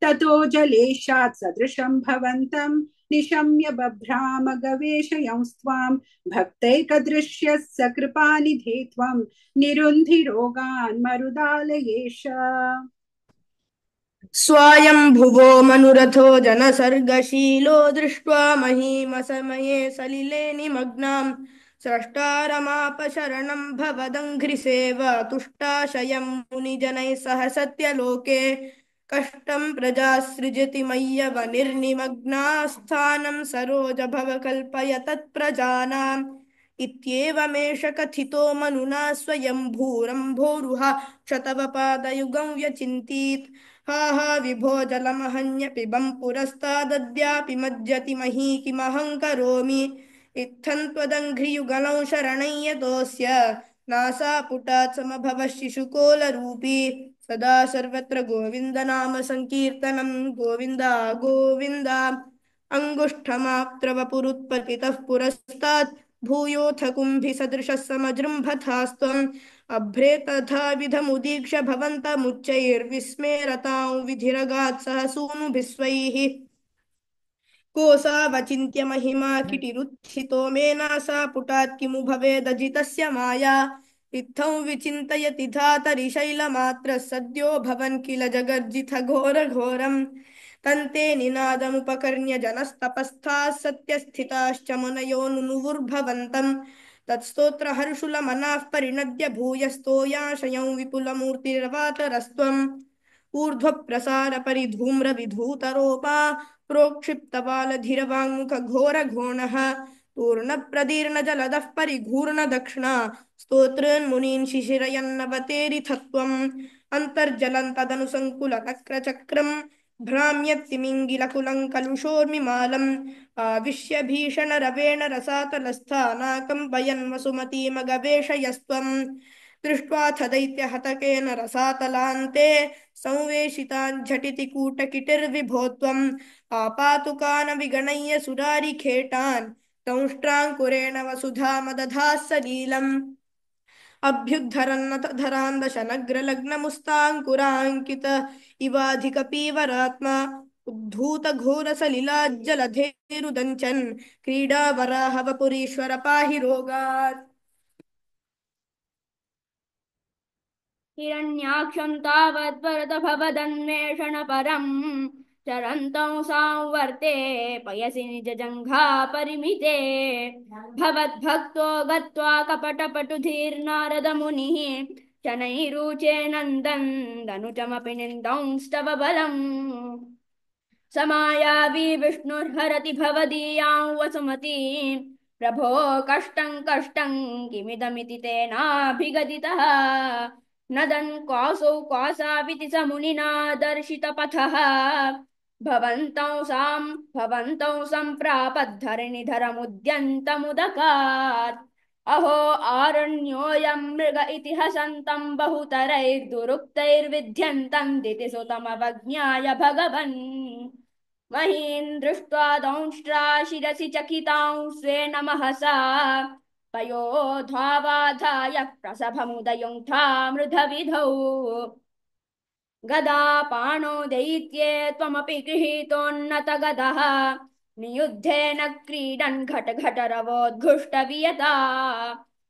ततो जलेशात् सदृशं भवन्तं निशम्य बभ्राम गवेषयंस्त्वां भक्तैकदृश्यः सकृपानिधे त्वं निरुन्धिरोगान् मरुदालयेश स्वायम्भुवो मनुरथो जनसर्गशीलो दृष्ट्वा महीमसमये सलिले निमग्नां स्रष्टारमापशरणं भवदङ्घ्रिसेव तुष्टाशयं मुनिजनैः सह सत्यलोके कष्टं प्रजासृजति मय्यवनिर्निमग्नास्थानं सरोज भव कल्पय तत्प्रजानाम् इत्येवमेष कथितो मनुना स्वयंभूरम्भोरुहा क्षतवपादयुगं व्यचिन्तीत् हा हा विभो जलमहन्यपिबं पुरस्तादद्यापि मज्जति मही किमहं करोमि इत्थं त्वदङ्घ्रियुगलं शरणय्यतोऽस्य नासापुटात् समभवः शिशुकोलरूपी सदा सर्वत्र गोविन्दनाम संकीर्तनं गोविन्द गोविन्द अङ्गुष्ठमात्रवपुरुत्पतितः पुरस्तात् भूयोऽथ कुम्भिसदृशः समजृम्भथास्त्वम् अभ्रे तथा विधमुदीक्ष्य भवन्तमुच्चैर्विस्मेरतां विधिरगात् सह सूनुभिस्वैः कोऽसावचिन्त्य महिमा किटिरुत्थितो मे नासापुटात् किमु भवेदजितस्य माया इत्थं विचिन्तयति धातरि शैलमात्रः सद्यो भवन् किल जगर्जिथ घोरघोरम् तन्ते निनादमुपकर्ण्य जनस्तपस्थाः सत्यस्थिताश्च मुनयो नुनुवुर्भवन्तम् तत्स्तोत्रहर्षुलमनाः परिणद्य भूयस्तोयाशयं विपुलमूर्तिरवातरस्त्वम् ऊर्ध्वप्रसारपरिधूम्रविधूतरोपा प्रोक्षिप्तपालधिरवाङ्मुखघोरघोणः पूर्णप्रदीर्णजलदः परिघूर्णदक्षिणा स्तोत्रन्मुनीन् शिशिरयन्नवतेरिथ त्वम् अन्तर्जलं तदनुसङ्कुलतक्रचक्रं भ्राम्यत्तिमिङ्गिलकुलं कलुषोर्मिमालम् आविश्य भीषणरवेण रसातलस्थानाकम्पयन् वसुमतीमगवेशयस्त्वं दृष्ट्वाथ दैत्यहतकेन रसातलान्ते संवेशितान् झटिति कूटकिटिर्विभो त्वम् आपातुकान् विगणय्य सुरारिखेटान् दंष्ट्राङ्कुरेण वसुधामदधाः सलीलम् अभ्युद्धरन्नतधरान्दशनग्रलग्नमुस्ताङ्कुराङ्कित इवाधिकपीवरात्मा उद्धूतघोरसलिलाज्जलधेरुदञ्चन् क्रीडावराहवपुरीश्वर पाहि रोगात् हिरण्याक्षं तावद्वरद भवदन्वेषणपरं चरन्तं सांवर्ते पयसि निजजङ्घा परिमिते भवद्भक्तो गत्वा कपटपटुधीर्नारदमुनिः शनैरुचे नन्दन् दनुजमपि निन्दंस्तव बलम् समायावी विष्णुर्हरति भवदीयां वसुमतीं प्रभो कष्टं कष्टं किमिदमिति तेनाभिगदितः नदन् क्वासौ क्वासाविति स मुनिना दर्शितपथः भवन्तौ सम्प्रापद्धरणिधरमुद्यन्तमुदकात् अहो आरण्योऽयं मृग इति हसन्तं बहुतरैर्दुरुक्तैर्विध्यन्तं दितिसुतमवज्ञाय भगवन् महीन् दृष्ट्वा दंष्ट्रा शिरसि चकितां स्वेन महसा पयोधावाधाय प्रसभमुदयुङ्ठा मृधविधौ गदापाणो दैत्ये त्वमपि गृहीतोन्नतगदः नियुद्धेन क्रीडन् घटघटरवोद्घुष्टवियता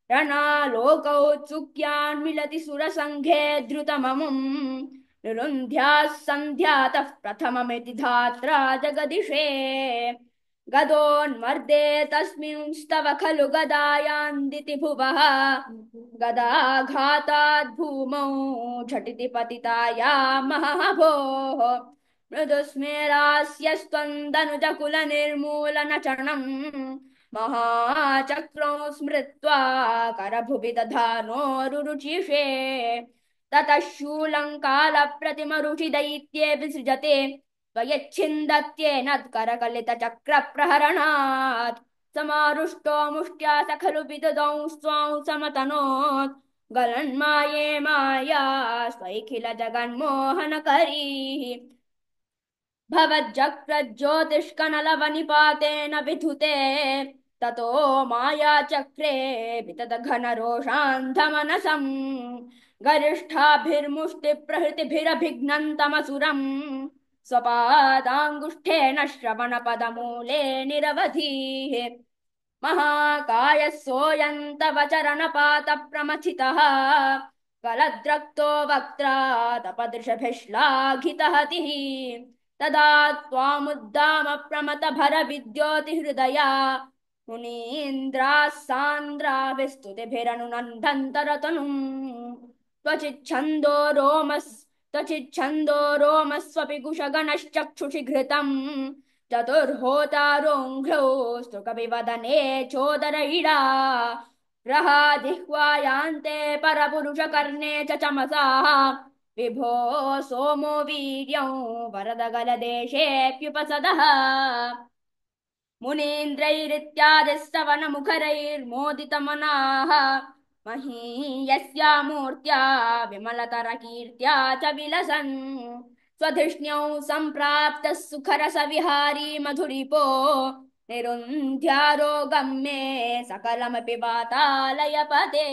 रणालोकौत्सुक्यान् मिलति सुरसङ्घे द्रुतममुम् निरुन्ध्याः सन्ध्यातः प्रथममिति धात्रा जगदिषे गदोन्मर्दे तस्मिंस्तव खलु गदायान्दिति भुवः गदाघाताद् भूमौ झटिति पतिताया महभोः मृदुस्मेरास्यस्त्वन्दनुजकुलनिर्मूलनचरणम् महाचक्रं स्मृत्वा करभुवि दधानोरुरुचिषे ततः शूलं कालप्रतिमरुचि दैत्ये विसृजते त्वयच्छिन्दत्येनत्करकलितचक्रप्रहरणात् समारुष्टो मुष्ट्या स खलु विददौ स्वां समतनोत् गलन्माये माया स्वैखिल जगन्मोहनकरीः भवज्जक्रज्योतिष्कनलवनिपातेन विधुते ततो मायाचक्रे विततघनरोषान्धमनसम् गरिष्ठाभिर्मुष्टिप्रहृतिभिरभिघ्नन्तमसुरम् स्वपादाङ्गुष्ठेन श्रवणपदमूले निरवधिः महाकायः सोऽयं तव चरणपातप्रमथितः कलद्रक्तो वक्त्रा तपदृशभिः श्लाघितहतिः तदा त्वामुद्दामप्रमतभरविद्योतिहृदया मुनीन्द्राः सान्द्रा विस्तुतिभिरनुनन्दन्तरतनुम् त्वचिच्छन्दो रोमस्वपि कुशगणश्चक्षुषि घृतम् चतुर्होतारोङ्घ्रौ स्तुकविवदने चोदर इडा ग्रहाजिह्वायान्ते परपुरुषकर्णे च चमसाः विभो सोमो वीर्यं वरदगलदेशेऽप्युपसदः मुनीन्द्रैरित्यादिस्तवनमुखरैर्मोदितमनाः महीयस्या मूर्त्या विमलतरकीर्त्या च विलसन् स्वधिष्ण्यौ सम्प्राप्तः सुखरसविहारी मधुरिपो निरुन्ध्यारोगम्ये सकलमपि वातालयपते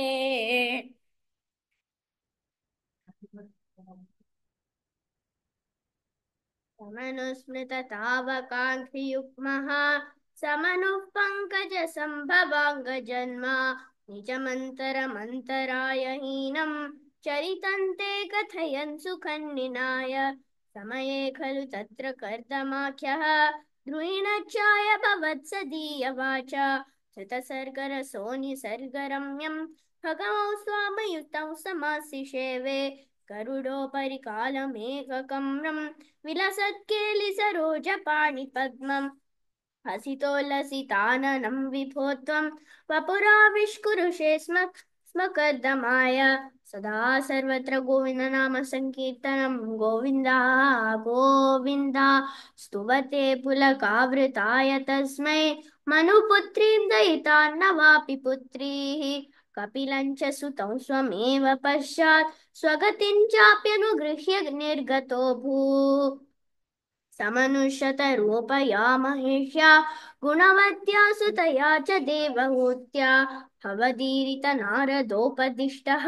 समनुस्मृततावकाङ्क्षियुग्मः समनुः पङ्कजसम्भवाङ्गजन्मा निजमन्तरमन्तरायहीनं चरितन्ते कथयन् सुखन्निनाय समये खलु तत्र कर्दमाख्यः द्रुहिणच्छाय भवत्सदीयवाचा श्रुतसर्गरसोऽनिसर्गरम्यं भगवौ स्वामयुतौ समासिषेवे गरुडोपरि कालमेककम्रं विलसत्केलिसरोजपाणिपद्मम् हसितोल्लसिताननं विभो त्वं वपुराविष्कुरुषे स्म स्म कर्दमाय सदा सर्वत्र गोविन्द नाम संकीर्तनं गोविन्दा गोविन्दा स्तुवते पुलकावृताय तस्मै मनुपुत्रीं दयितान्नवापि पुत्रीः कपिलं च सुतं स्वमेव पश्चात् स्वगतिं चाप्यनुगृह्य निर्गतो भूः समनुष्यतरूपया महिष्या गुणवत्या सुतया च देवहूत्या भवदीरित नारदोपदिष्टः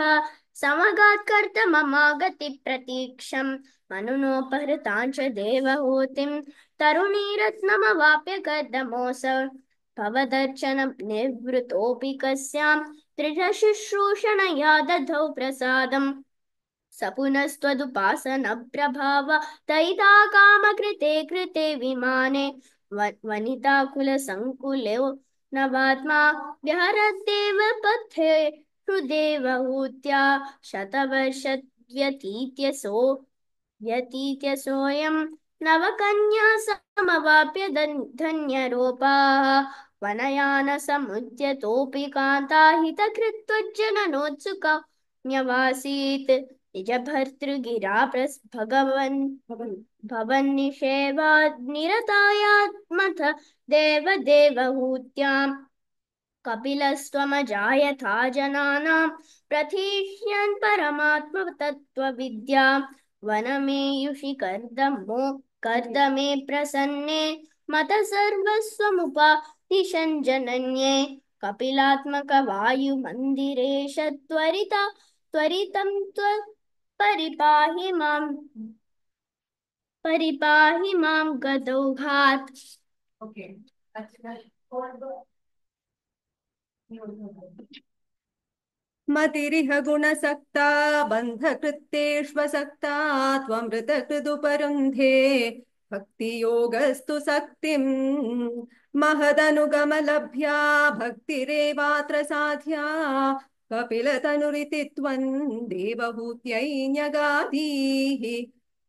समगात्कर्तममागतिप्रतीक्षं मनुनोपहृतां च देवहूतिं तरुणीरत्नमवाप्य कर्दमोऽसौ भवदर्चन निवृतोऽपि कस्यां त्रिजशुश्रूषणया दधौ प्रसादम् स पुनस्त्वदुपासनप्रभाव दयिता कामकृते कृते विमाने वनिताकुलसङ्कुले नवात्मा विहरद्देव पथे हृदेवहूत्या शतवर्षव्यतीत्य सोऽयं नवकन्या समवाप्य धन्यरूपाः वनयानसमुद्यतोऽपि कान्ता हितकृत्वज्जननोत्सुका न्यवासीत् निजभर्तृगिरा भवन्निषेवानिरतायात्मथ देवदेवहूत्यां कपिलस्त्वमजायथा जनानां प्रथिष्यन् परमात्मतत्त्वविद्या वनमेयुषि कर्दमे प्रसन्ने मत सर्वस्वमुपादिशन् जनन्ये कपिलात्मकवायुमन्दिरेश त्वरितं परिपाहि मां गदौघात् मतिरिह गुणसक्ता बन्धकृत्तेष्वसक्ता त्वमृतकृदुपरुन्धे भक्तियोगस्तु सक्तिं महदनुगमलभ्या भक्तिरेवात्र साध्या कपिलतनुरिति त्वं देवहूत्यै न्यगादीः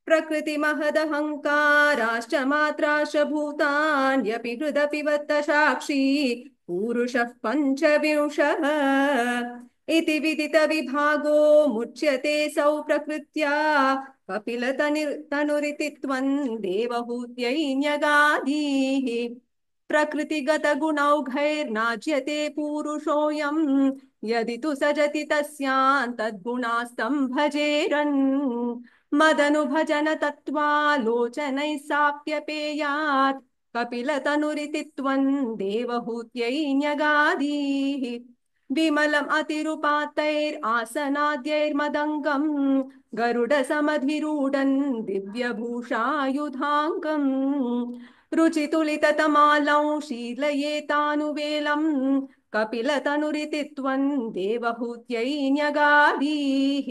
प्रकृतिमहदहङ्काराश्च मात्राश्च भूतान्यपि हृदपि वत्त साक्षी पूरुषः पञ्चविंशः इति विदितविभागो मुच्यते सौ प्रकृत्या कपिलतनुरिति त्वं देवहूत्यै न्यगादीः प्रकृतिगतगुणौघैर्नाज्यते पूरुषोऽयं यदि तु सजति तस्यान् तद्गुणास्तं भजेरन् मदनुभजन तत्त्वालोचनैः साप्यपेयात् कपिलतनुरिति त्वं देवहूत्यै न्यगादीः विमलम् अतिरुपातैरासनाद्यैर्मदङ्गम् गरुडसमधिरूढन् दिव्यभूषायुधाङ्गम् रुचितुलिततमालौ शीलयेतानुवेलम् कपिलतनुरिति त्वं देवहूत्यै न्यगादीः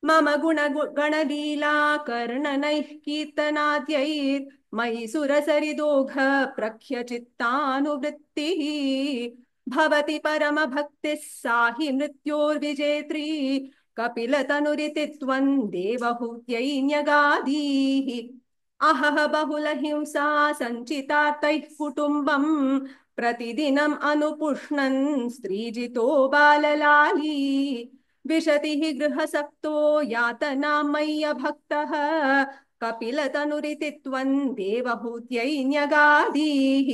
मम गुणगणलीला कर्णनैः कीर्तनाद्यैर्मयि सुरसरिदोघ प्रख्यचित्तानुवृत्तिः भवति परमभक्तिः सा हि मृत्योर्विजेत्री कपिलतनुरिति त्वं देवहूत्यै न्यगादीः अहह बहुलहिंसा सञ्चितार्थैः कुटुम्बम् प्रतिदिनम् अनुपुष्णन् स्त्रीजितो बाललाली विशतिः गृहसक्तो यातनां मय्यभक्तः कपिलतनुरिति त्वं देवहूत्यै न्यगादीः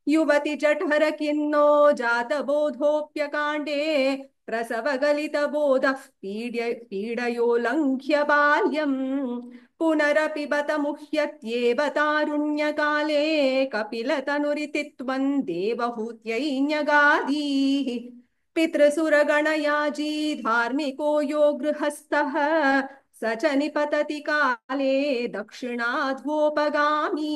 युवति जठर किन्नो जातबोधोऽप्यकाण्डे प्रसवगलितबोधः पीडयो लङ्घ्य बाल्यम् पुनरपि बत मुह्यत्येव तारुण्यकाले कपिलतनुरिति त्वं देवहूत्यै न्यगादीः पितृसुरगणयाजी धार्मिको यो गृहस्थः स च निपतति काले दक्षिणाध्वोपगामी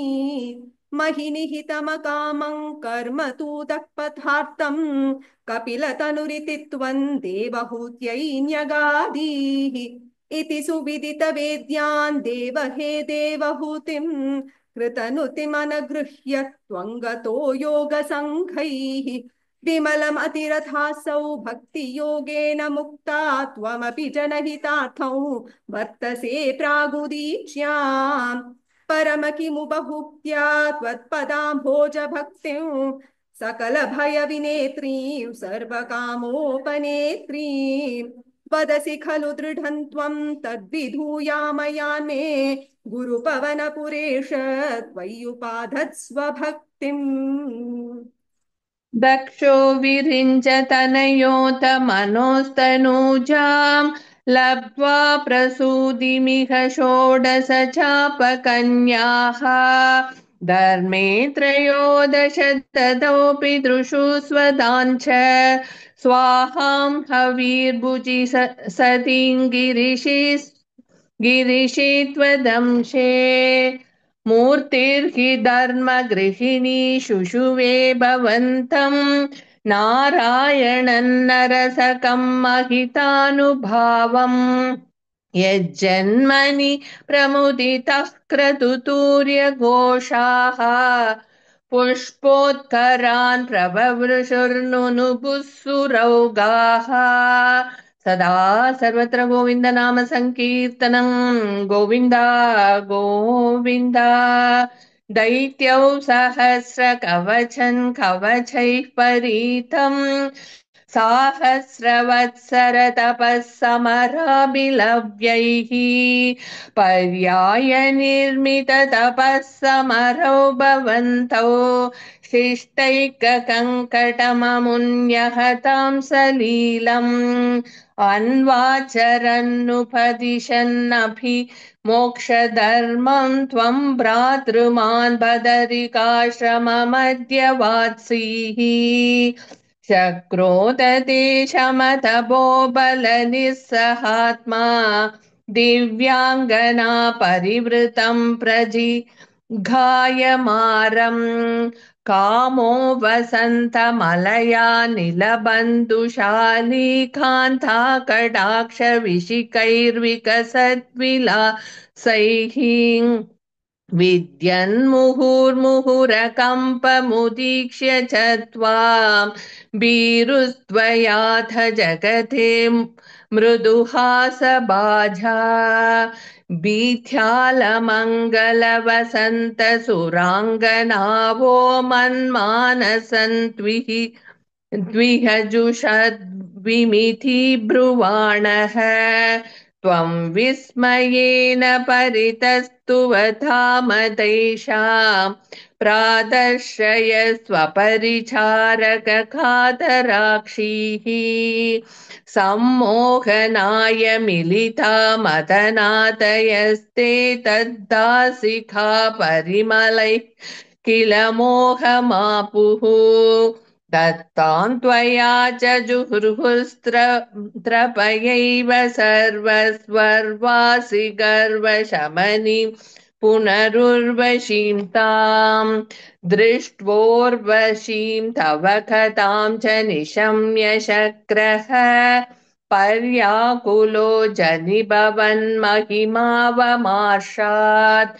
महिनिहितमकामं कर्म तु तत्पथार्थं कपिलतनुरिति त्वं देवहूत्यै न्यगादीः इति सुविदितवेद्यान् देवहे देवहूतिं कृतनुतिमनगृह्य त्वं गतो योगसङ्घैः विमलमतिरथासौ भक्तियोगेन मुक्ता त्वमपि जनहितार्थौ वर्तसे प्रागुदीच्याम् परम किमु बहुक्त्या त्वत्पदाम्भोज भक्तिं सकलभयविनेत्रीं सर्वकामोपनेत्रीं वदसि खलु दृढं त्वं तद्विधूयामयान् मे गुरुपवनपुरेश त्वय्युपाधत्स्व भक्तिम्। दक्षो विरिञ्चतनयोत मनोस्तनूजां लब्ध्वा प्रसूदिमिह षोडश चापकन्याः धर्मे त्रयोदश ततोऽपि दृशु स्वदाञ्च स्वाहां हवीर्भुजि सतीं गिरिशि त्वदंशे मूर्तिर्हि धर्मगृहिणी शुशुवे भवन्तं नारायणं नरसकं महितानुभावम् यज्जन्मनि प्रमुदितः क्रतुतूर्यघोषाः पुष्पोत्करान् प्रववृषुर्नुनुपुः सुरौगाः सदा सर्वत्र गोविन्द नाम संकीर्तनं गोविन्द गोविन्द दैत्यौ सहस्रकवचं कवचैः परीतं साहस्रवत्सर तपः समराभिलव्यैः पर्याय निर्मित तपः समरौ भवन्तौ शिष्टैककङ्कटममुन्यहतां सलीलम् अन्वाचरन्नुपदिशन्नभि मोक्षधर्मं त्वं भ्रातृमान् बदरिकाश्रममध्यवात्सीः शक्रोदते शमतपो बलनिस्सहात्मा दिव्यांगना परिवृतं प्रजिघायमारं कामो वसन्तमलया नीलबन्धुशाली कान्ता कटाक्षविशिकैर्विकसद्विलासैः विद्यन्मुहुर्मुहुरकम्पमुदीक्ष्य च त्वां भीरुस्त्वयाथ जगते मृदुहासबाजा भीथ्यालमङ्गलवसन्तसुराङ्गनावो मन्मानसन्त्विहजुषद्विमिति ब्रुवाणः त्वं विस्मयेन परितस्तुवतामदैषां प्रादर्शय स्वपरिचारककातराक्षीः सम्मोहनाय मिलिता मदनादयस्ते तद्दासिका परिमलैः किल मोहमापुः दत्तां त्वया च जुहुर्हुस्त्रपयैव सर्वस्वर्वासि गर्वशमनीं पुनरुर्वशीं तां दृष्ट्वोर्वशीं तव कथां च निशम्य शक्रः पर्याकुलो जनिभवन्महिमावमार्षात्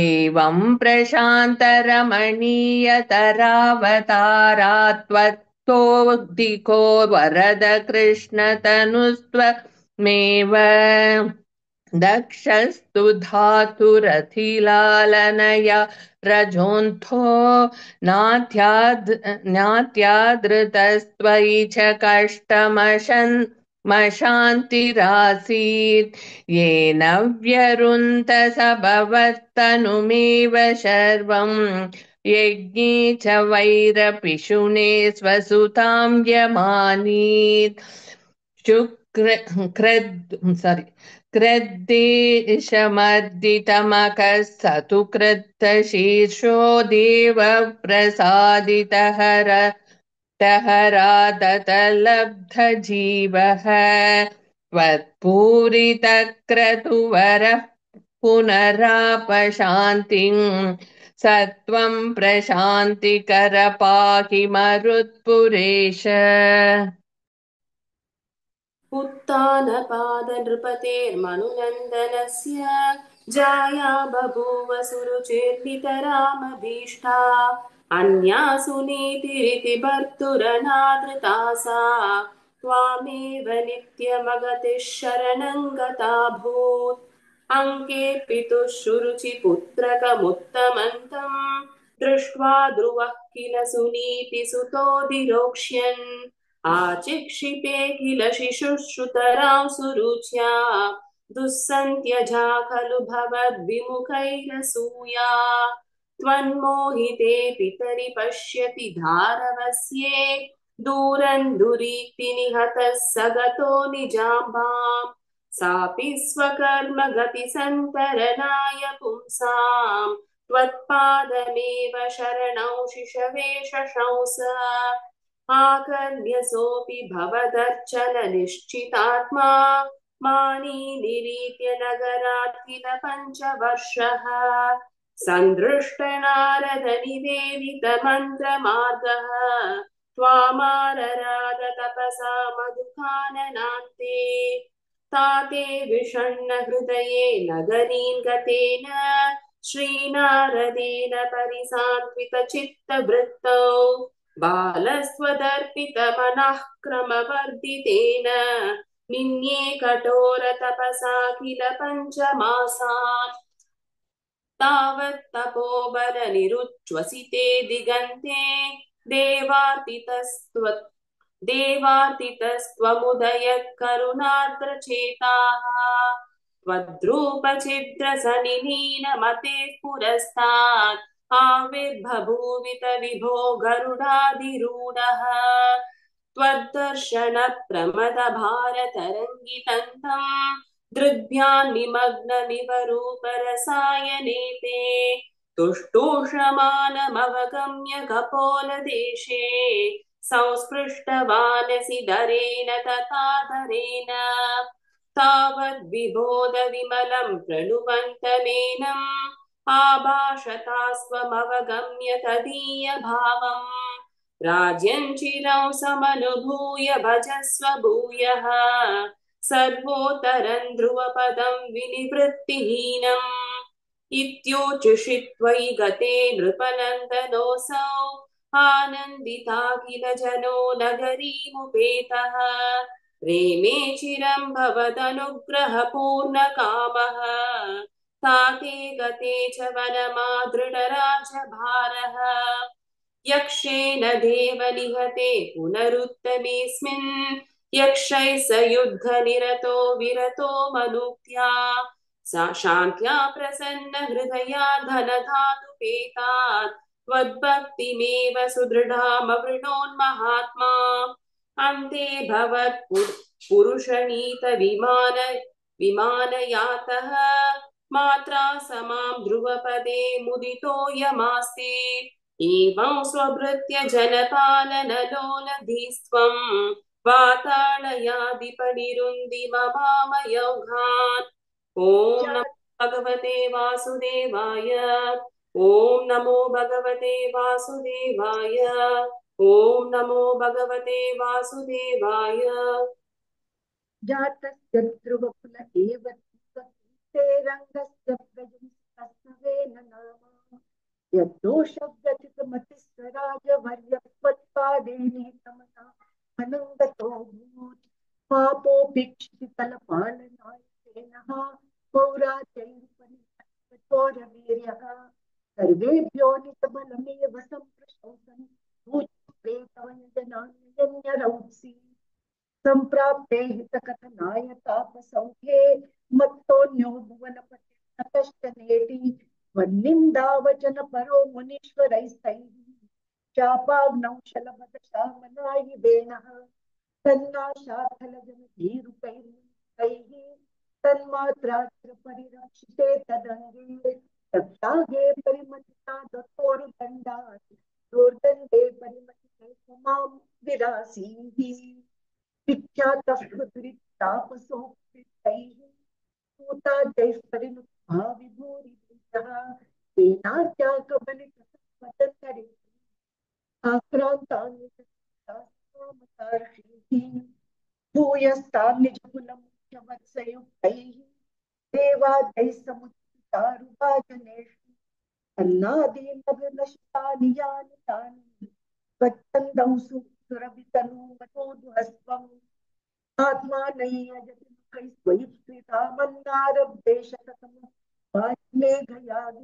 एवं प्रशान्तरमणीयतरावतारात्वत्तोदिको वरद कृष्णतनुस्त्वमेव दक्षस्तु धातुरथिलालनया रजोऽन्थो नात्यादृतस्त्वयि च कष्टमशान्तिरासीत् येन व्यरुन्त स भवत्तनुमेव शर्वं यज्ञे च वैरपिशुने स्वसुतां यमानीत् क्रद्देशमर्दितमकः स तु क्रुद्धशीर्षो देवप्रसादितहरादतलब्धजीवः त्वत्पूरितक्रतुवरः पुनरापशान्तिं सत्वं प्रशान्तिकर पाहि मरुत्पुरेश उत्तानपादनृपतेर्मनुनन्दनस्य जाया बभूव सुरुचिर्नितरामभीष्टा अन्यासु नीतिरिति भर्तुरनादृता सा त्वामेव नित्यमगतिः शरणं गताभूत् अङ्के पितुः शुरुचिपुत्रकमुत्तमन्तम् दृष्ट्वा ध्रुवः किल सुनीतिसुतोऽधिरोक्ष्यन् आचिक्षिपे किल शिशुश्रुतरां सुरुच्या दुःसन्त्यजा खलु भवद्विमुखैरसूया त्वन्मोहिते पितरि पश्यति धारवस्ये दूरन् दुरीक्तिनिहतः स गतो निजाम्बाम् सापि स्वकर्म गतिसन्तरणाय पुंसाम् त्वत्पादमेव शरणौ शिशवे शशंस आकर्ण्यसोऽपि भवदर्चननिश्चितात्मा मानी निरीत्य नगरात् किल पञ्चवर्षः सन्दृष्टनारदनिवेदितमन्त्रमार्गः त्वामारराद तपसा मधुकाननान्ते ताते विषण्ण हृदये नगरीं गतेन श्रीनारदेन परिसान्त्वितचित्तवृत्तौ बालस्त्वदर्पितमनः क्रमवर्धितेन निन्ये कठोरतपसा किल पञ्चमासान् तावत् तपोबलनिरुच्छ्वसिते दिगन्ते देवार्तितस्त्वमुदयः करुणार्द्रचेताः त्वद्रूपछिद्रसनिलीनमते पुरस्तात् आविर्बभूवित विभो गरुडाधिरूढः त्वद्दर्शनप्रमदभारतरङ्गितन्तम् दृग्भ्यां निमग्ननिवरूपरसायनेते तुष्टूषमानमवगम्य कपोलदेशे संस्पृष्टवानसि दरेण तथाधरेण तावद्विबोधविमलं प्रणुवन्तमेनम् आभाषतास्त्वमवगम्य तदीयभावम् राज्यं चिरं समनुभूय भजस्व भूयः सर्वोत्तरं ध्रुवपदं विनिवृत्तिहीनम् इत्योचिषि त्वयि गते नृपनन्दनोऽसौ आनन्दिता किल जनो नगरीमुपेतः रेमे चिरं भवदनुग्रहपूर्णकामः ताते गते च वनमादृढराजभारः यक्षेण देव निहते पुनरुत्तमेऽस्मिन् यक्षैः स युद्धनिरतो विरतो मनुक्त्या सा शान्त्या प्रसन्न हृदया धनधातुपेतात् त्वद्भक्तिमेव सुदृढामवृणोन्महात्मा अन्ते भवत्पुरुषनीत विमानयातः मात्रा समां ध्रुवपदे मुदितो यमास्ते एवं स्वभृत्य जनपालनलोलधीस्त्वं वाताळयादिपनिरुन्दिममामयौघान् ॐ नमो भगवते वासुदेवाय ॐ नमो भगवते वासुदेवाय ॐ नमो भगवते वासुदेवाय जातस्य ध्रुवकुल एव ते रङ्गस्य प्रजस्तस्वेन नाम यद्दोषव्यथितमतिस्वराजवर्यत्वत्पादेनीतमसा अनङ्गतो भूत् पापोऽपीक्षितलपालनाय तेनः पौराचैरुपनिषत्कठोरवीर्यः सर्वेभ्यो नितबलमेव सम्प्रशंसन् भूतप्रेतवञ्जनान्यरौत्सि सम्प्राप्ते हितकथनाय तापसौख्ये मत्तोऽन्यो भुवनपतिर्नतश्च नेति वन्निन्दावचन परो मुनीश्वरैस्तैः चापाग्नौ शलभदशामनायि वेणः तन्नाशाथलजनधीरुकैर्मुखैः तन्मात्राचिरपरिरक्षिते तदङ्गे तक्षागे परिमतिता दत्तोरुदण्डात् दोर्दण्डे परिमतिते समां विरासीः विख्यातः तापसोक्तैः सूताद्यैः परिणुत्वा विभूरिभूतः तेनात्याकबलितसत्पदन्तरे आक्रान्तान्वितमतार्षीः भूयस्तान्निजकुलमुख्यवत्सयुक्तैः देवाद्यैः समुत्थितारुभाजनेषु अन्नादीनभिनशितानि यानि तानि स्वच्छन्दं सुरभितनूमतोऽध्वस्त्वम् आत्मानय्यजति मुखैः स्वयुक्तिता मन्दारभ्येष ततम वायुमेघयागे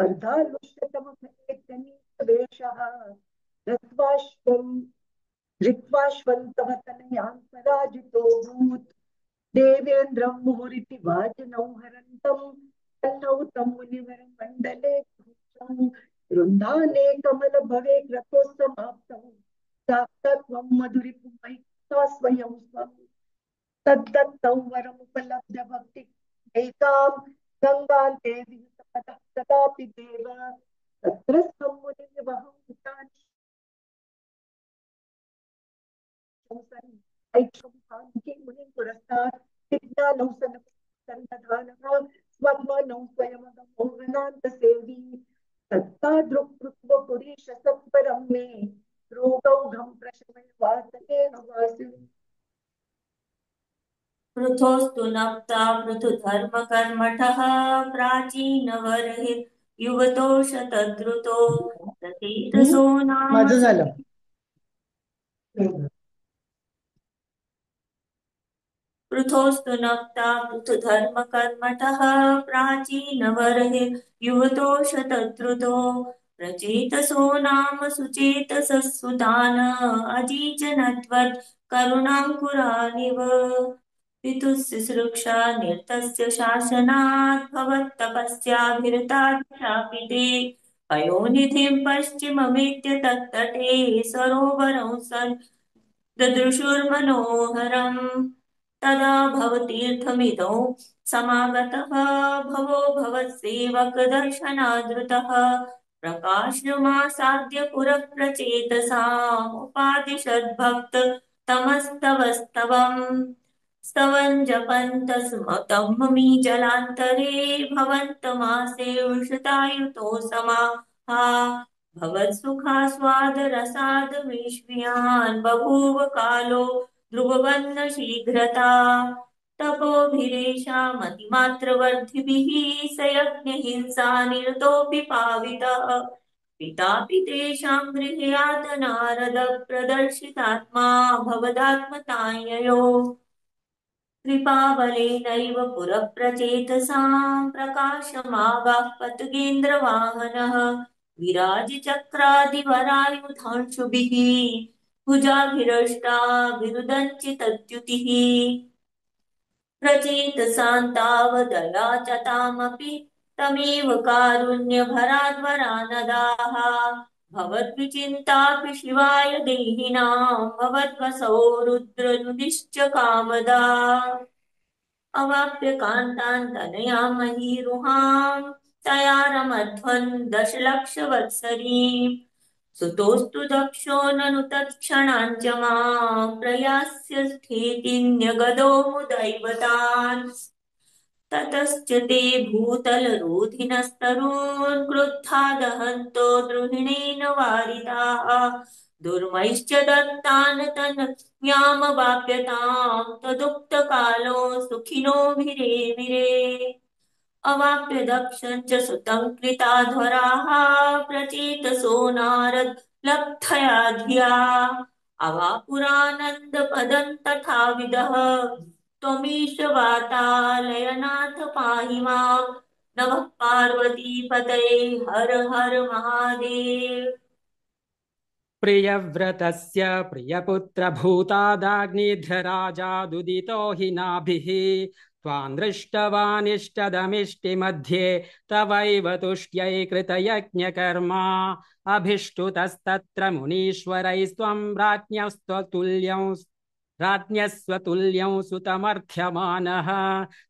स्पर्धालुष्यतमफलेत्यनीकवेषः ऋत्वाश्वन्तव तनयान्तराजितोऽभूत् देवेन्द्रं मुहुरिति वाजनौ हरन्तं तन्नौ तं मुनिवरं मण्डले वृन्दाने कमल भवे क्रतोत्समाप्तौ साक्षात्त्वं मधुरिपुमहिता स्वयं स्वं तद्दत्तं वरमुपलभ्य भक्ति एकां गङ्गान्ते विहितपदः कदापि देव तत्र मुनिर्वहं कृतानि मुनिं पुरस्तात् विज्ञानौ सन्नधानः स्वप्नौ स्वयमगमो गणान्तसेवी तत्तादृक्कृत्वपुरीश सत्वरं मे रोगौघं प्रशमय वासनेन वासु पृथोस्तु नप्ता पृथुधर्मकर्मठः प्राचीनवर्हिर्युवतोषतद्रुतो प्रतीतसो नाम माझं झालं पृथोस्तु नप्ता पृथुधर्मकर्मठः प्राचीनवर्हिर्युवतोषतद्रुतो प्रचेतसो नाम सुचेतसस्सुतान अजीजनत्वत् करुणाङ्कुरानिव पितुःशुश्रूषा निरतस्य शासनात् भवत्तपस्याभिरतात् शापिते पयोनिधिं पश्चिममेत्य तत्तटे सरोवरं सन् ददृशुर्मनोहरम् तदा भवतीर्थमिदौ समागतः भवो भवत्सेवकदर्शनादृतः प्रकाशमासाद्य पुरप्रचेतसाम् उपादिशद्भक्त तमस्तवस्तवम् स्तवन् जपन्तः स्म तममी जलान्तरे भवन्तमासे वृषतायुतो समाहा भवत्सुखास्वादरसादमीश्व्यान् बभूव कालो ध्रुववन्न शीघ्रता तपोभिरेषामतिमात्रवर्धिभिः स यज्ञहिंसा निरतोऽपि पावितः पितापि तेषां गृहे यातनारद प्रदर्शितात्मा भवदात्मताययो कृपाबलेनैव पुरप्रचेतसां प्रकाशमागाः पतुगेन्द्रवाहनः विराजचक्रादिवरायुधांशुभिः भुजाभिरष्टाभिरुदञ्चितद्युतिः प्रचेतसान्तावदया च तामपि तमेव कारुण्यभराद्वरानदाः भवद्विचिन्तापि शिवाय देहिनां भवद्वसौ रुद्रनुदिश्च कामदा अवाप्य कान्तान् तनयामहीरुहां तया रमध्वन् दशलक्षवत्सरीम् सुतोस्तु दक्षो ननु तत्क्षणाञ्च मां प्रयास्य स्थितिन्यगदो मुदैवतान् ततश्च ते भूतलरोधिनस्तरून् क्रुद्धा दहन्तो द्रुहिणेन वारिताः दुर्मैश्च दत्तान् तन्यामवाप्यतां तदुक्तकालो सुखिनो भिरे अवाप्य दक्षं च सुतं कृताध्वराः प्रचेतसो नारद लब्धया धिया अवापुरानन्दपदं तथाविदः त्वमीश वातालयनाथ पाहि मां नमः पार्वतीपतये हर हर महादेव प्रियव्रतस्य प्रियपुत्रभूतादाग्निध्रराजादुदितो हि नाभिः त्वां दृष्टवानिष्टदमिष्टिमध्ये तवैव तुष्ट्यै कृतयज्ञकर्मा अभिष्टुतस्तत्र मुनीश्वरैस्त्वं राज्ञस्वतुल्यं सुतमर्थ्यमानः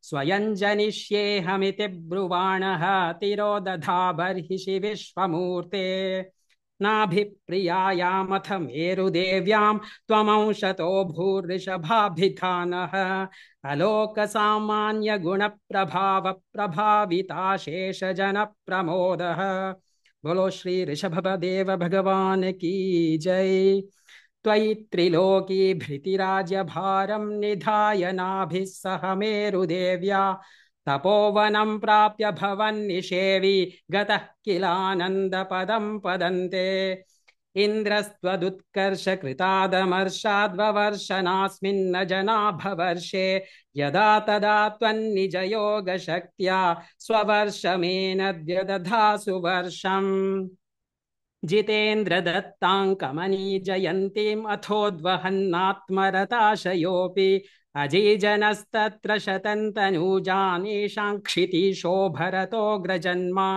स्वयं जनिष्येऽहमिति ब्रुवाणः तिरोदधाबर्हिषि विश्वमूर्ते नाभिप्रियायामथ मेरुदेव्यां त्वमंशतो भूर्ऋषभाभिधानः अलोकसामान्यगुणप्रभावप्रभाविताशेषजनप्रमोदः बोलो श्री ऋषभदेव भगवान की जय। त्वयि त्रिलोकी भृतिराज्यभारं निधाय नाभिः सह मेरुदेव्या तपोवनं प्राप्य भवन्निषेवी गतः किलानन्दपदं पदन्ते इन्द्रस्त्वदुत्कर्षकृतादमर्षाद्ववर्षनास्मिन्न जनाभवर्षे यदा तदा त्वन्निजयोगशक्त्या स्ववर्षमेनद्य दधासु वर्षम् जितेन्द्रदत्तां कमनीजयन्तीम् अथोद्वहन्नात्मरताशयोऽपि अजीजनस्तत्र शतन्तनूजानेषां क्षितीशो भरतोऽग्रजन्मा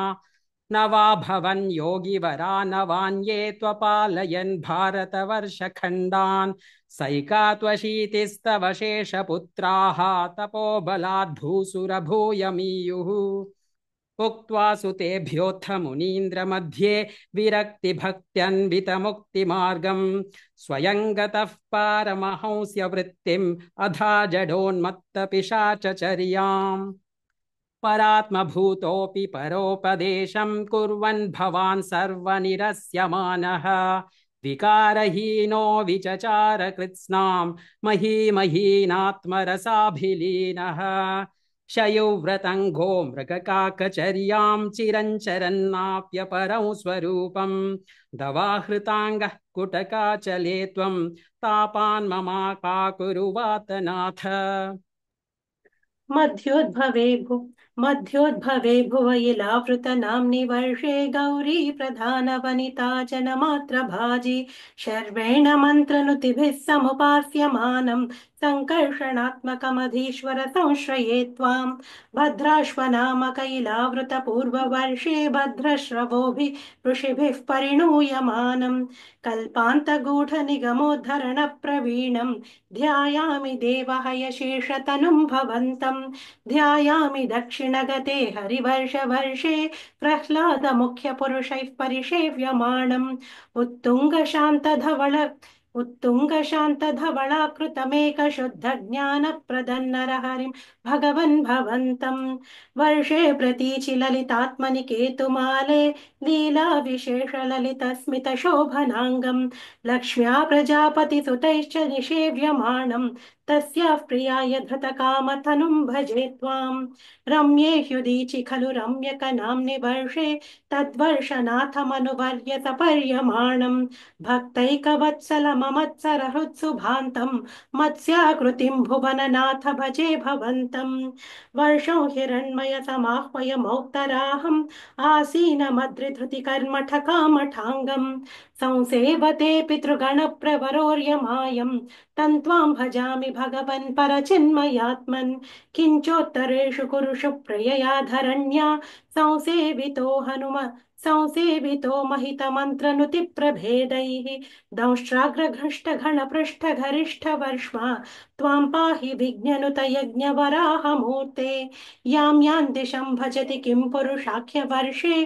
न वा भवन् योगिवरा न वान्ये त्वपालयन् भारतवर्षखण्डान् सैका त्वशीतिस्तव शेषपुत्राः तपोबलाद् भूसुरभूयमीयुः उक्त्वा सुतेभ्योऽथ मुनीन्द्रमध्ये विरक्तिभक्त्यन्वितमुक्तिमार्गम् स्वयं गतः पारमहंस्यवृत्तिम् अधा जडोन्मत्तपिशाचचर्याम् परात्मभूतोऽपि परोपदेशं कुर्वन् भवान् सर्वनिरस्यमानः विकारहीनो विचचार कृत्स्नां महीमहीनात्मरसाभिलीनः शयुव्रतङ्गो मृगकाकचर्यां चिरञ्चरन्नाप्यपरं स्वरूपं दवाहृताङ्गः कुटकाचले त्वं तापान् ममाकाकुरुवात नाथ मध्योद्भवे भुवयिलावृतनाम्नि वर्षे गौरी प्रधानवनिता जनमात्रभाजी शर्वेण मन्त्रनुतिभिः समुपास्यमानं सङ्कर्षणात्मकमधीश्वर संश्रये त्वां भद्राश्वनामकैलावृतपूर्ववर्षे भद्रश्रवोभिः ऋषिभिः परिणूयमानं कल्पान्तगूढनिगमोद्धरणप्रवीणं ध्यायामि देवहयशेषतनुं भवन्तं ध्यायामि दक्षिणगते हरिवर्षवर्षे प्रह्लादमुख्यपुरुषैः परिसेव्यमाणम् उत्तुङ्गशान्तधवलाकृतमेकशुद्धज्ञानप्रदन्नरहरिं भगवन् भवन्तं वर्षे प्रतीचिललितात्मनि केतुमाले लीलाविशेषललितस्मितशोभनाङ्गं लक्ष्म्या प्रजापतिसुतैश्च निषेव्यमाणं तस्याः प्रियाय धृतकामतनुं भजे त्वां रम्ये ह्युदीचि खलु रम्यकनाम्नि वर्षे तद्वर्षनाथमनुवर्य सपर्यमाणं भक्तैकवत्सलममत्सरहृत्सुभान्तं मत्स्याकृतिं भुवननाथ भजे भवन्तं वर्षं हिरण्मयसमाह्वय मौक्तराहम् आसीनमद्रिधृतिकर्मठकामठाङ्गं संसेवते पितृगणप्रवरोर्यमायं तन्त्वां भजामि भगवन् परचिन्मयात्मन् किञ्चोत्तरेषु कुरुषु प्रययाधरण्या संसेवितो महितमन्त्रनुतिप्रभेदैः दंष्ट्राग्रघृष्टघनपृष्ठघरिष्ठवर्ष्मा त्वां पाहि विघ्ननुत यज्ञवराहमूर्ते यां यां दिशं भजति किं पुरुषाख्यवर्षे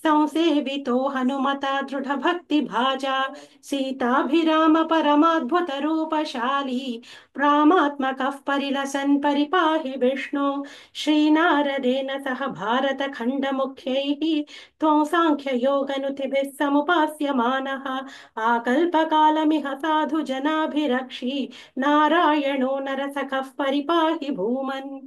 संसेवितो हनुमता दृढभक्तिभाजा सीताभिराम परमाद्भुतरूपशाली प्रामात्मकः परिलसन् परिपाहि विष्णु श्रीनारदेन सह भारतखण्डमुख्यैः त्वं साङ्ख्ययोगनुतिभिः समुपास्यमानः आकल्पकालमिह साधु जनाभिरक्षि नारायणो नरसखः परिपाहि भूमन्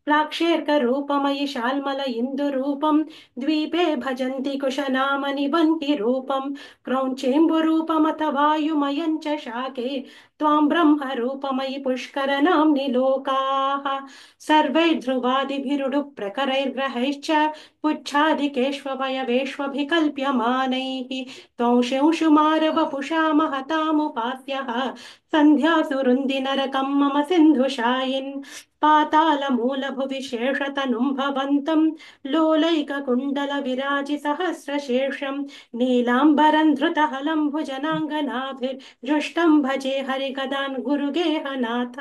प्लाक्षेर्करूपमयि शाल्मल इन्दुरूपं द्वीपे भजन्ति कुशनामनि वन्ति रूपं क्रौञ्चेम्बुरूपमथ वायुमयं च शाके त्वां ब्रह्मरूपमयि पुष्करनाम्नि लोकाः सर्वैर्ध्रुवादिभिरुडु प्रकरैर्ग्रहैश्च पुच्छादिकेष्ववयवेष्वभिकल्प्यमानैः त्वं शिंशुमारवपुषा महतामुपास्यः सन्ध्यासुरुन्दिनरकं मम सिन्धुशायिन् पातालमूलभुवि शेषतनुं भवन्तं लोलैककुण्डलविराजिसहस्रशीर्षं नीलाम्बरं धृतहलं भुजनाङ्गनाभिर्जुष्टं भजे हरिगदान् गुरुगेहनाथ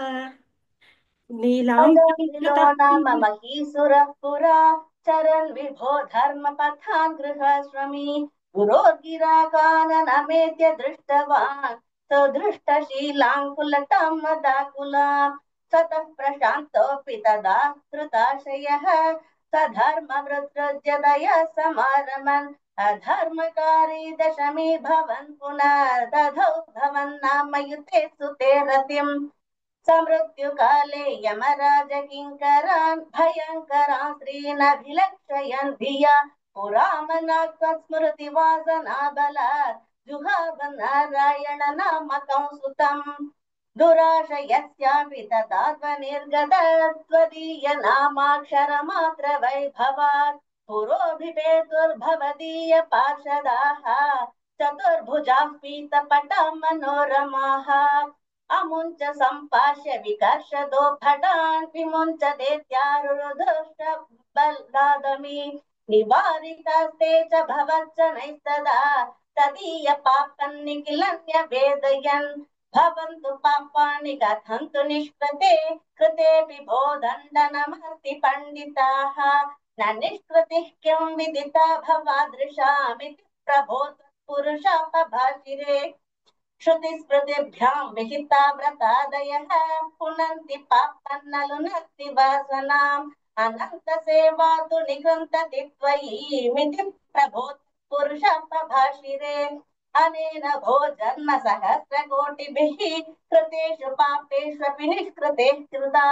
पदविलो नाम महीसुरः पुरा चरन् विभो धर्मपथान् गृहस्वामी गुरोर्गिराकाननमेत्य दृष्टवान् स दृष्टशीलाङ्कुलटां मदाकुलाम् सतः प्रशान्तोऽपि तदा धृताशयः स धर्मवृत्रजदया समारमन् अधर्मकारी दशमी भवन् पुनः दधौ भवन्नामयुते सुते रतिम् समृत्युकाले यमराज किङ्करान् भयङ्करान् स्त्रीनभिलक्षयन् धिया पुरामनात्मस्मृतिवासनाबलात् जुहाव नारायण नामकं सुतम् दुराशयस्यापि तदात्मनिर्गतत्वदीय नामाक्षरमात्र वैभवात् पुरोभिपेतुर्भवदीय पार्षदाः चतुर्भुजाः पीतपटा मनोरमाः अमुञ्च सम्पाश्य विकर्षदो भटान् विमुञ्च देत्यारुरुधुष्ट बलादमी निवारितास्ते च भवच्चनैस्तदा तदीय पापन्निखिलन्य वेदयन् भवन्तु पापानि कथन्तु निष्कृते कृतेऽपि भो दण्डनमस्ति पण्डिताः न निष्कृतिः किं विदिता भवादृशामिति प्रभो पुरुषापभाषिरे श्रुतिस्मृतिभ्यां विहिता व्रतादयः पुनन्ति पापन्नलु नक्ति वासनाम् अनन्तसेवा तु निगृन्तति त्वयि प्रभो पुरुषापभाषिरे अनेन भो जन्म सहस्रकोटिभिः कृतेषु पापेष्वपि निष्कृतेः कृता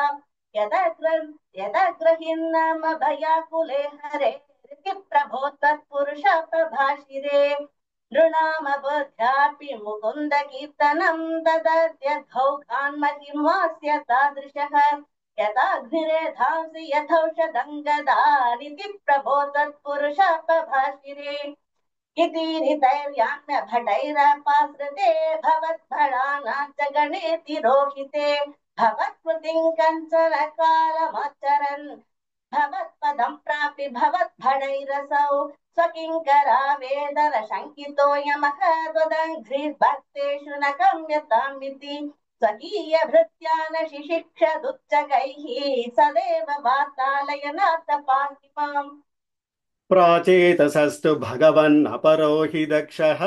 यदग्रहिन्नाम भयाकुले हरे प्रभो तत्पुरुषापभाषिरे नृणामबुद्ध्यापि मुकुन्द कीर्तनं ददत्यघौघान् महिमास्य तादृशः यथाग्निरेधांसि यथौषधङ्गदानिति प्रभो तत्पुरुषापभाषिरे इति ऋतैर्याम्यभटैरपाश्रिते भवद्भटानां च गणेति रोहिते भवत्कृतिं कञ्चन कालमाचरन् भवत्पदं प्रापि भवद्भटैरसौ स्वकिङ्करा वेदर शङ्कितोऽयमः त्वदङ्घ्रिर्भक्तेषु न गम्यतामिति स्वकीयभृत्या न शिशिक्षदुच्चकैः सदैव वार्तालयनाथ पाहि माम् प्राचेतसस्तु भगवन्नपरो हि दक्षः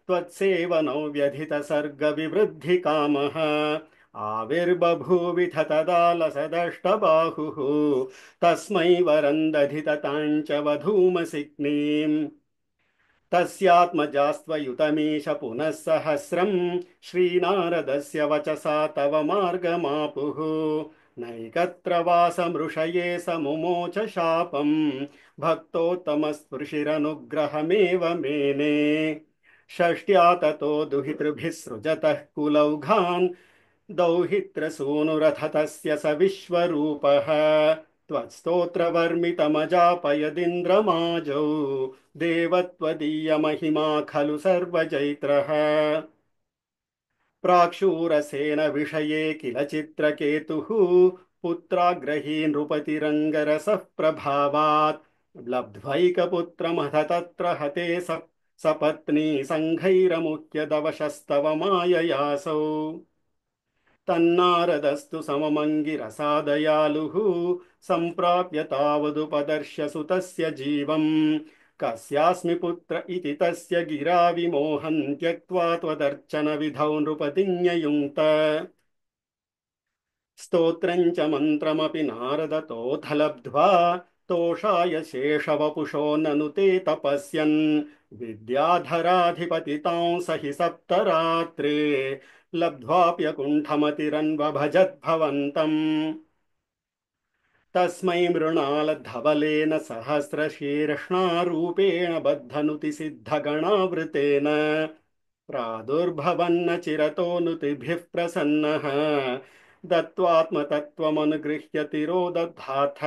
त्वत्सेवनौ व्यधितसर्गविवृद्धिकामः आविर्बभूविथ तदा लसदष्टबाहुः तस्मै वरं दधितताञ्च वधूमसिग्नीम् तस्यात्मजास्त्वयुतमीश पुनः सहस्रं श्रीनारदस्य वचसा तव मार्गमापुः नैकत्र वासमृषये समुमोच शापं भक्तोत्तमस्पृशिरनुग्रहमेव मेने षष्ट्या ततो दुहितृभिः सृजतः कुलौघान् दौहित्रसूनुरथ तस्य स विश्वरूपः त्वत्स्तोत्रवर्मितमजापयदिन्द्रमाजौ देवत्वदीयमहिमा खलु सर्वजैत्रः प्राक्षूरसेन विषये किल चित्रकेतुः पुत्राग्रही नृपतिरङ्गरसः प्रभावात् लब्ध्वैकपुत्रमथ तत्र हते सपत्नी सङ्घैरमुह्यदवशस्तव माययासौ तन्नारदस्तु सममङ्गिरसादयालुः सम्प्राप्य तावदुपदर्श्य सुतस्य जीवम् कस्यास्मि पुत्र इति तस्य गिरा विमोहन् त्यक्त्वा त्वदर्चन विधौ नृपतिन्ययुङ्क्त स्तोत्रं च मन्त्रमपि नारदतोऽथ लब्ध्वा तोषाय शेषवपुषो ननु ते तपस्यन् विद्याधराधिपतितां स हि सप्तरात्रे लब्ध्वाप्यकुण्ठमतिरन्वभजद्भवन्तम् तस्मै मृणालधवलेन सहस्रशीर्ष्णारूपेण बद्धनुतिसिद्धगणावृतेन प्रादुर्भवन्न चिरतो नुतिभिः प्रसन्नः दत्त्वात्मतत्त्वमनुगृह्य तिरोदधाथ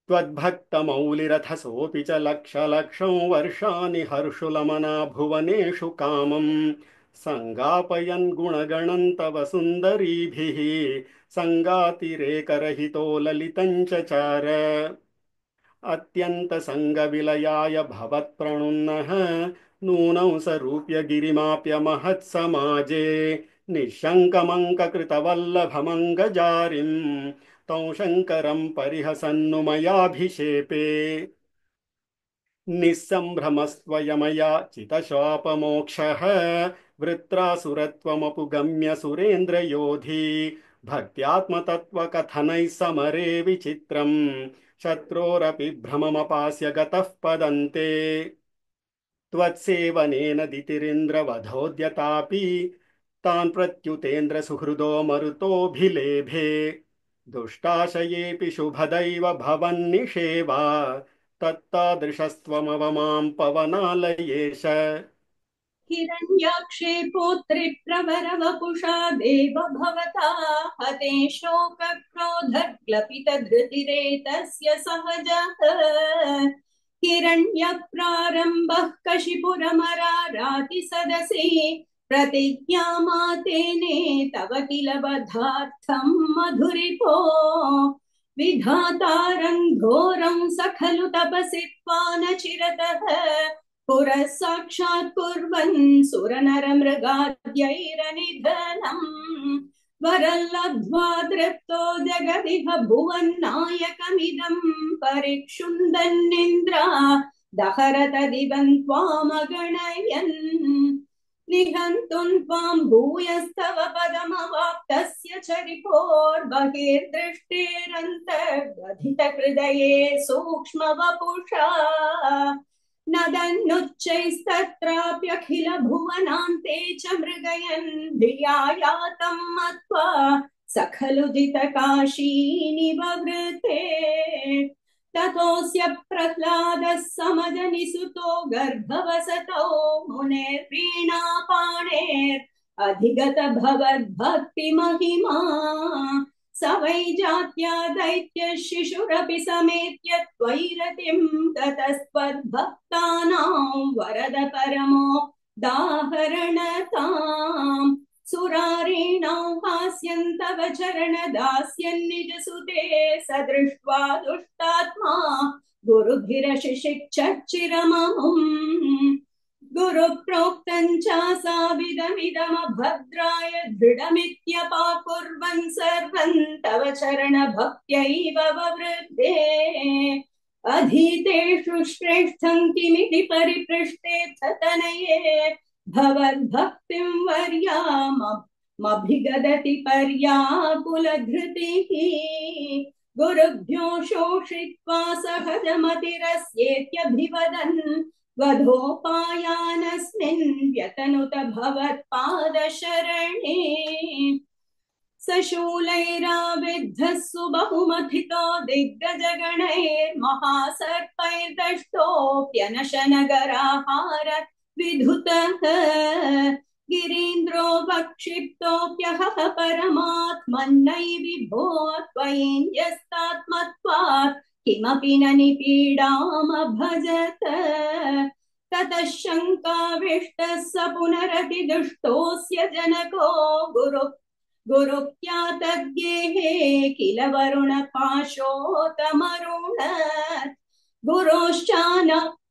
त्वद्भक्तमौलिरथसोऽपि च लक्षलक्षं वर्षाणि हर्षुलमना भुवनेषु कामम् सङ्गापयन् गुणगणं तव सुन्दरीभिः सङ्गातिरेकरहितो ललितं चचार अत्यन्तसङ्गविलयाय भवत्प्रणुन्नः नूनं सरूप्य गिरिमाप्य महत्समाजे निःशङ्कमङ्ककृतवल्लभमङ्गजारिं तं शङ्करं परिहसन्नु मयाभिषेपे निःसम्भ्रमस्त्वयमया चितशापमोक्षः वृत्रासुरत्वमपुगम्य सुरेन्द्रयोधी भक्त्यात्मतत्त्वकथनैः समरे विचित्रम् शत्रोरपि भ्रममपास्य गतः पदन्ते त्वत्सेवनेन दितिरिन्द्रवधोद्यतापि तान् प्रत्युतेन्द्र सुहृदो मरुतोऽभिलेभे दुष्टाशयेऽपि शुभदैव भवन्निषेवा तत्तादृशस्त्वमवमां पवनालयेश हिरण्याक्षे पौत्रि प्रवरवपुषा देव भवता हते शोकक्रोधग्लपितधृतिरेतस्य सहजः हिरण्यप्रारम्भः कशिपुरमराराति सदसि प्रतिज्ञामातेने तव किल वधार्थं मधुरिपो विधातारं घोरं स खलु तपसि त्वानचिरतः पुरः साक्षात् कुर्वन् सुरनरमृगाद्यैरनिधनम् वरल्लब्ध्वा दृप्तो जगदिह भुवन्नायकमिदं परिक्षुन्दन्निन्द्रा दहरतदिवं त्वामगणयन् निघन्तुं त्वां भूयस्तव पदमवाप्तस्य च रिपोर्बहिर्दृष्टेरन्तर्गधितहृदये सूक्ष्मवपुषा नदन्नुच्चैस्तत्राप्यखिल भुवनान्ते च मृगयन् धिया यातं मत्वा स खलु जितकाशीनिववृते ततोऽस्य प्रह्लादः समजनिसुतो गर्भवसतो मुनेर्वीणापाणेर् भवद्भक्तिमहिमा स वै जात्या दैत्यः शिशुरपि समेत्य त्वयिरतिं ततस्त्वद्भक्तानां वरद परमो दाहरणताम् सुरारीणां हास्यन्तव चरणदास्यन्निजसुते स दृष्ट्वा दुष्टात्मा गुरुभिरशिशिक्षच्चिरममुम् गुरुप्रोक्तं चासाविदमिदमभद्राय दृढमित्यपाकुर्वन् सर्वं तव चरणभक्त्यैव ववृद्धे अधीतेषु श्रेष्ठं किमिति परिपृष्टे तनये भवद्भक्तिं वर्यामभिगदति पर्याकुलधृतिः गुरुभ्यो शोषित्वा सहजमतिरस्येत्यभिवदन् वधोपायानस्मिन् व्यतनुत भवत्पादशरणे सशूलैराविद्धः सुबहुमथितो दिग्गजगणैर्महासर्पैर्दष्टोऽप्यनशनगराहार विधुतः गिरीन्द्रो वक्षिप्तोऽप्यहः परमात्मन्नैविभो त्वयिन्यस्तात्मत्वात् किमपि न निपीडामभजत ततः शङ्काविष्टः स पुनरतिदुष्टोऽस्य जनको गुरुप्यातद्गेहे किल वरुणपाशोतमरुण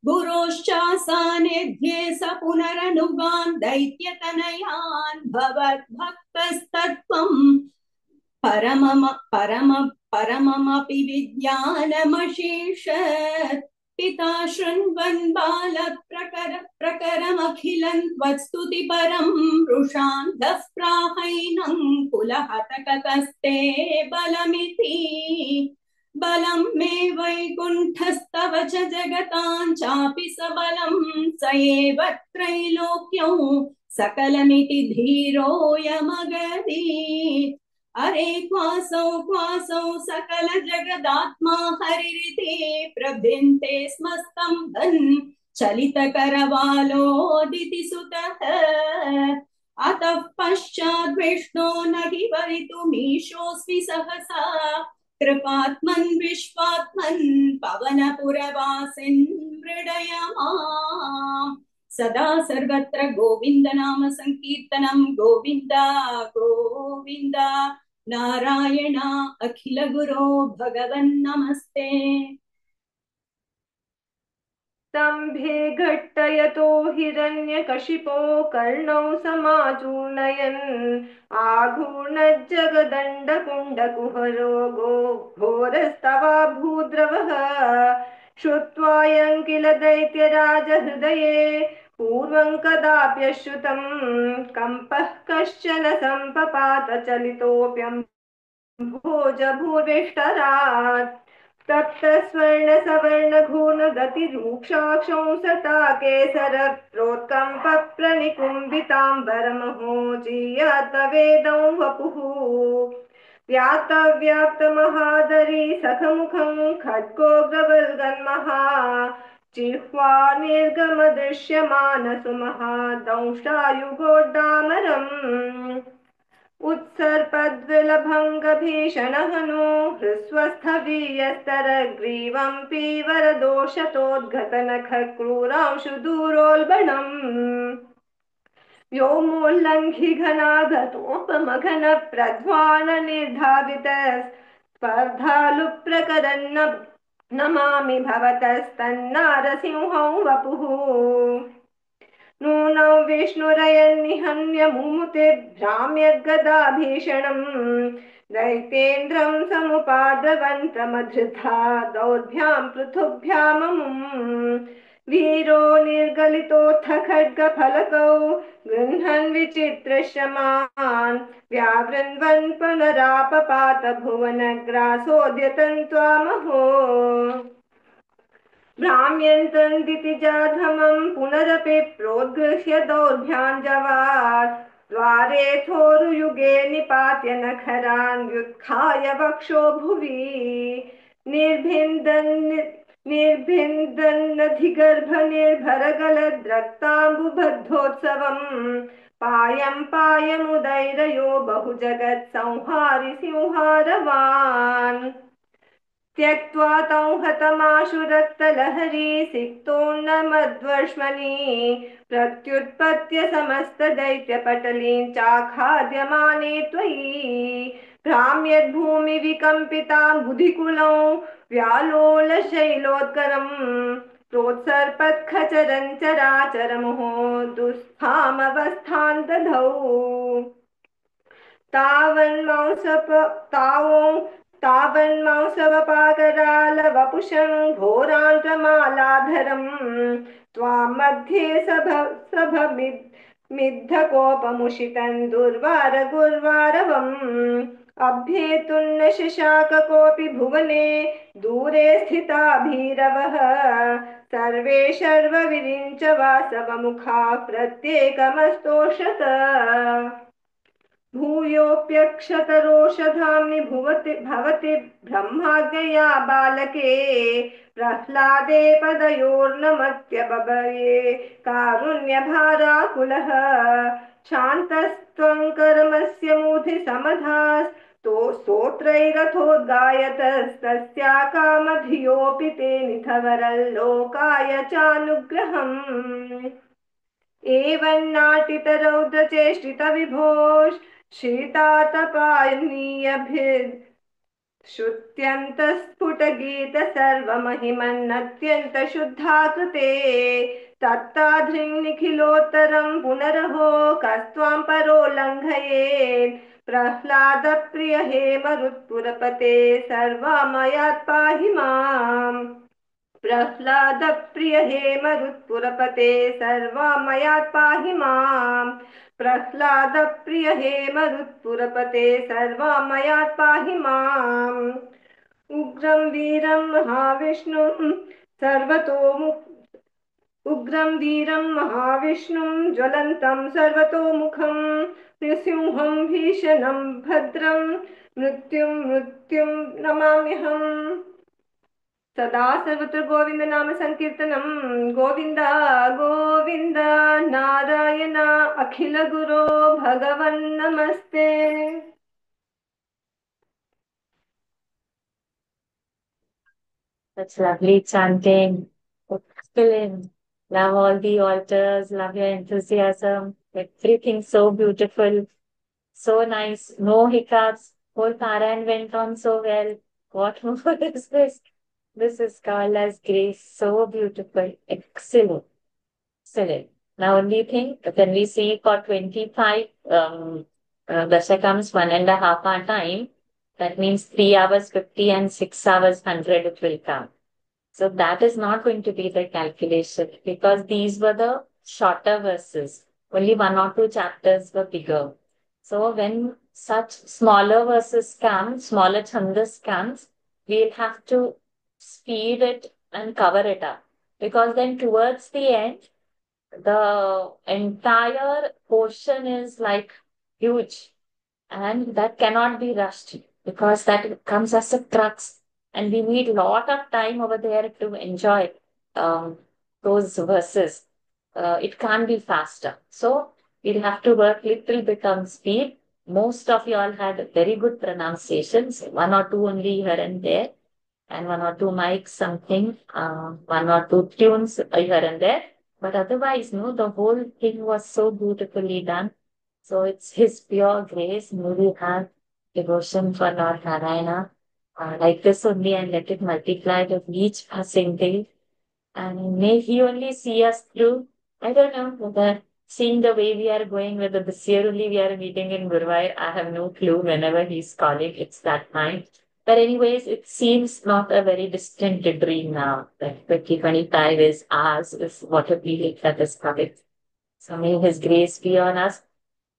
गुरोश्चासानिध्ये स पुनरनुगान् दैत्यतनयान् भवद्भक्तस्तत्त्वं परममपि विज्ञानमशीषत् पिता शृण्वन् बालप्रकरमखिलं त्वत्स्तुति परं रुषान्धः प्राहैनं कुलहतकस्ते बलमिति बलं मे वैकुण्ठस्तव च जगतां चापि सबलं स एव त्रैलोक्यं सकलमिति धीरोऽयमगदीत् अरे क्वासौ सकल जगदात्मा हरिरिति प्रभिन्ते स्मस्तम्भन् चलितकरवालोदिति सुतः अतः पश्चाद् विष्णो न हि वरितुमीशोऽस्मि सहसा कृपात्मन् विश्वात्मन् पवनपुरवासिन् मृडय माम् सदा सर्वत्र गोविन्द नाम संकीर्तनं गोविन्द गोविन्द नारायण अखिल गुरो भगवन् नमस्ते स्तम्भे घट्टयतो हिरण्यकशिपो कर्णौ समाचूर्णयन् आघूर्णज्जगदण्डकुण्डकुहरो घोरस्तवा भूद्रवः श्रुत्वायं किल दैत्यराजहृदये पूर्वं कदाप्यश्रुतं कम्पः कश्चन सम्पपात चलितोऽप्यं भोजभूर्विष्टरात् तप्तस्वर्ण सवर्ण घूर्णगतिरूक्षाक्षौ सताकेसरत्रोत्कम्प प्रणिकुम्भिताम्बरमहो जीयातवेदं वपुः व्याप्तमहादरी सखमुखं खड्गोग्रवल्गन्महा जिह्वा निर्गमदृश्यमानसुमहा दंशायुगोड्डामरम् उत्सर्पद्विलभङ्गभीषणहनु हृस्वस्थवीयस्तरग्रीवं पीवरदोषतोद्गतनखक्रूरांशुदूरोल्बणम् व्योमोल्लङ्घि घनागतोपमघन प्रध्वान निर्धावित स्पर्धालुप्रकरन्न नमामि भवतस्तन्नारसिंहं वपुः नूनं विष्णुरयन्निहन्य मुमुते भ्राम्यद्गदाभीषणम् दैतेन्द्रं समुपादवन्तमधृता दौर्भ्यां पृथुभ्याममुम् वीरो निर्गलितोऽथ खड्गफलकौ गृह्णन् विचित्रश्रमान् व्यावृण्वन् पुनरापपात भुवनग्रासोद्यतन्त्वामहो भ्राम्यन्तन्दितिजाधमं पुनरपि प्रोद्गृह्य दौर्भ्याञ्जवात् द्वारेथोरुयुगे निपात्य नखरान् व्युत्थाय वक्षो भुवि निर्भिन्दन्नधिगर्भनिर्भरगलद्रक्ताम्बुबद्धोत्सवम् पायमुदैरयो बहुजगत्संहारि सिंहारवान् त्यक्त्वा तं हतमाशु रक्तलहरी सिक्तोन्नमद्वर्ष्मणि प्रत्युत्पत्य समस्तदैत्यपटलीं चाखाद्यमाने त्वयि भ्राम्यद्भूमिविकम्पितां बुधिकुलं व्यालोलशैलोत्करम् प्रोत्सर्पत्खचरं चराचरमुहो दुःस्थामवस्थान् दधौ तावन्मांसवपाकरालवपुषं घोरान्त्रमालाधरम् त्वां मध्ये सभमिद्धकोपमुषितं दुर्वारगुर्वारवम् अभ्येतुन्न शशाक कोऽपि भुवने दूरे स्थिता भीरवः सर्वे शर्वविरिञ्च वासवमुखा प्रत्येकमस्तोषत भूयोऽप्यक्षतरोषधाम्नि भवति ब्रह्माज्ञया बालके प्रह्लादे पदयोर्नमत्यबबये कारुण्यभाराकुलः शान्तस्त्वं कर्मस्य मूर्धि समधास्तो स्तोत्रैरथोद्गायतस्तस्या कामधियोऽपि ते निथवरल्लोकाय चानुग्रहम् एवन्नाटितरौद्रचेष्टितविभोः श्रितातपायनीयभिश्रुत्यन्तस्फुटगीत सर्वमहिमन्नत्यन्तशुद्धाकृते तत्ताधृङ्निखिलोत्तरं पुनरहो कस्त्वां परोल्लङ्घयेत् प्रह्लादप्रिय हे मरुत्पुरपते सर्वामयात् पाहि माम् प्रह्लादप्रिय हे मरुत्पुरपते सर्वामयात् पाहि माम् प्रह्लादप्रिय हे मरुत्पुरपते सर्वामयात् पाहि माम् उग्रं वीरं महाविष्णुं ज्वलन्तं सर्वतोमुखं नृसिंहं भीषणं भद्रं मृत्युं नमाम्यहम् सदा सर्वत्र गोविंद नाम संकीर्तनम गोविंद गोविंद नारायण अखिल गुरो भगवन् नमस्ते। That's lovely chanting. Excellent. Love all the altars, love your enthusiasm. Everything so beautiful, so nice. No hiccups. Whole Parayan went on so well. What more is this? This is called as grace. So beautiful. Excellent. Excellent. Now only thing, when we see for 25 Dashakams, 1.5 hour time, that means 3 hours 50 and 6 hours 100 it will come. So that is not going to be the calculation because these were the shorter verses. Only 1 or 2 chapters were bigger. So when such smaller verses come, smaller chandas comes, we'll have to speed it and cover it up. Because then towards the end, the entire portion is like huge and that cannot be rushed. because that comes as a crux. And we need a lot of time over there to enjoy those verses. It can't be faster. So we'll have to work little bit on speed. Most of you all had very good pronunciations, one or two only here and there, and one or two mics, something, one or two tunes here and there. But otherwise, no, the whole thing was so beautifully done. So it's His pure grace. May we have devotion for Lord Narayana like this only, and let it multiply with each passing day. And may He only see us through. I don't know whether seeing the way we are going, whether this year only we are meeting in Guruvayur, I have no clue. Whenever He's calling, it's that time. But anyways, it seems not a very distant dream now. That 2025 is ours, is what a feeling that is coming. So may His grace be on us.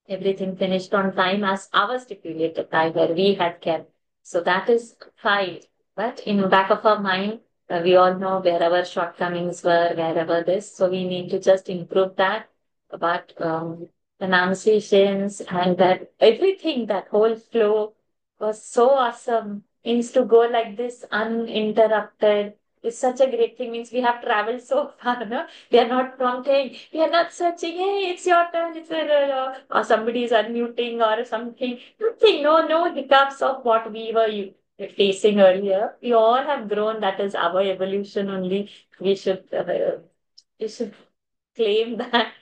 Everything finished on time as our stipulated time where we had kept. So that is fine. But in the back of our mind, we all know where our shortcomings were, wherever this. So we need to just improve that. But pronunciations and that everything, that whole flow was so awesome. Means to go like this uninterrupted is such a great thing. Means we have traveled so far, no? We are not prompting, we are not searching, hey, it's your turn, it's or somebody is unmuting or something. Nothing, no hiccups of what we were facing earlier. We all have grown. That is our evolution only. We should claim that.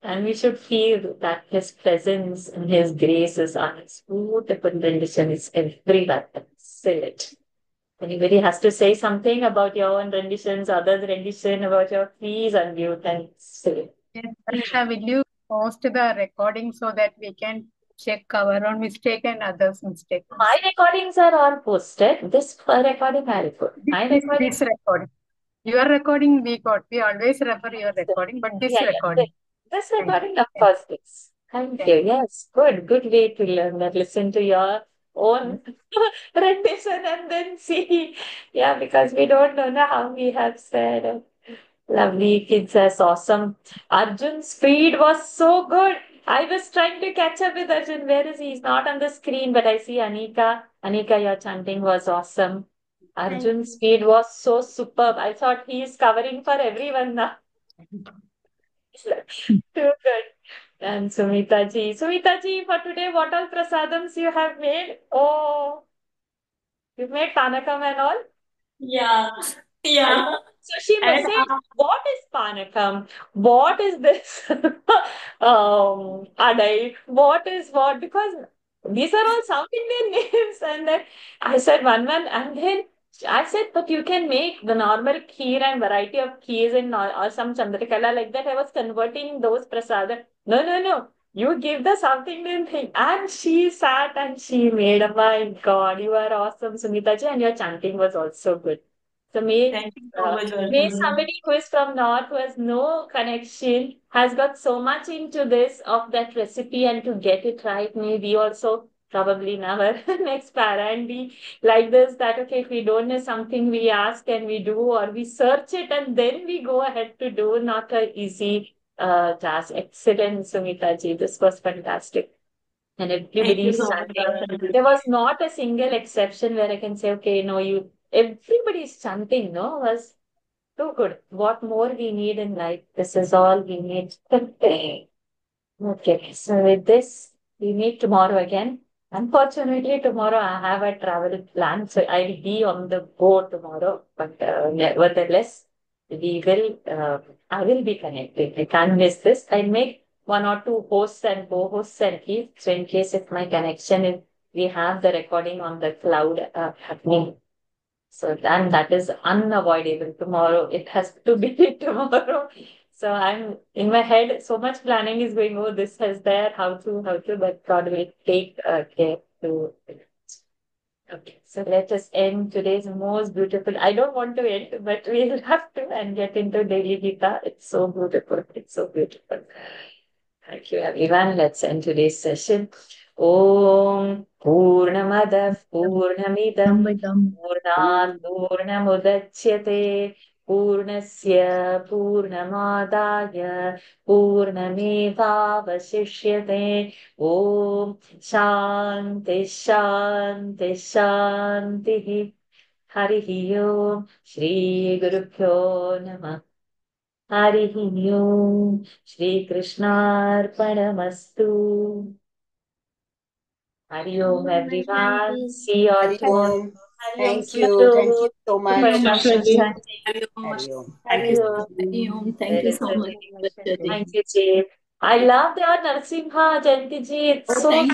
And we should feel that His presence and His grace is on us. Beautiful rendition is everywhere. Say it. Anybody has to say something about your own renditions, others' rendition, about your, please unmute and say. Yes, Harsha, will you post the recording so that we can check our own mistake and others' mistakes? My recordings are all posted. This recording I record. This recording. Your recording we got. We always refer your recording, but this recording. This recording, of course, this. Thank you. Yes, good way to learn that. Listen to your own rendition and then see. Yeah, because we don't know how we have said. Lovely kids, that's awesome. Arjun's speed was so good. I was trying to catch up with Arjun. Where is he? He's not on the screen, but I see Anika. Anika, your chanting was awesome. Arjun's speed was so superb. I thought he is covering for everyone now. Too good. And Sumita ji, for today, what all prasadams you have made? Oh, you've made panakam and all? Yeah. So she messaged, what is panakam? What is this? Adai, what is what? Because these are all South Indian names. And then I said one, and then I said, but you can make the normal kheer and variety of kheers and or some chandrakala like that. I was converting those prasadam. No. You give the South Indian thing. And she sat and she made, oh my God, you are awesome, Sumita ji, and your chanting was also good. So may somebody who is from North, who has no connection, has got so much into this of that recipe and to get it right, may we also probably never next para and be like this, that okay, if we don't know something, we ask and we do, or we search it and then we go ahead to do. Not an easy task. Excellent, Sumita ji. This was fantastic. And everybody's chanting. There was not a single exception where I can say, okay, no, everybody's chanting, no, was too good. What more we need in life? This is all we need. Okay, so with this, we meet tomorrow again. Unfortunately, tomorrow I have a travel plan, so I will be on the go tomorrow. But nevertheless, I will be connected. I can't miss this. I'll make one or two hosts and co-hosts and keep. So in case if my connection is, we have the recording on the cloud happening. So then that is unavoidable. Tomorrow, it has to be tomorrow. So I'm in my head, so much planning is going, oh, this has there, how to, but God will take care to it. Okay, so let us end today's most beautiful. I don't want to end, but we'll have to and get into daily Gita. It's so beautiful. It's so beautiful. Thank you, everyone. Let's end today's session. Om Purnamadav Purnamidam Purnat Purnamudachyate पूर्णस्य पूर्णमादाय पूर्णमेवावशिष्यते ॐ शान्ति शान्ति शान्तिः हरिः ओम् श्रीगुरुभ्यो नमः हरिः ओम् श्रीकृष्णार्पणमस्तु Hari Om everyone. See you all tomorrow. Hari Om Thank you so much. Hari Om. Thank you. Thank you so much. Thank you, Jay. I love your Narsimha Jayanti ji. It's so It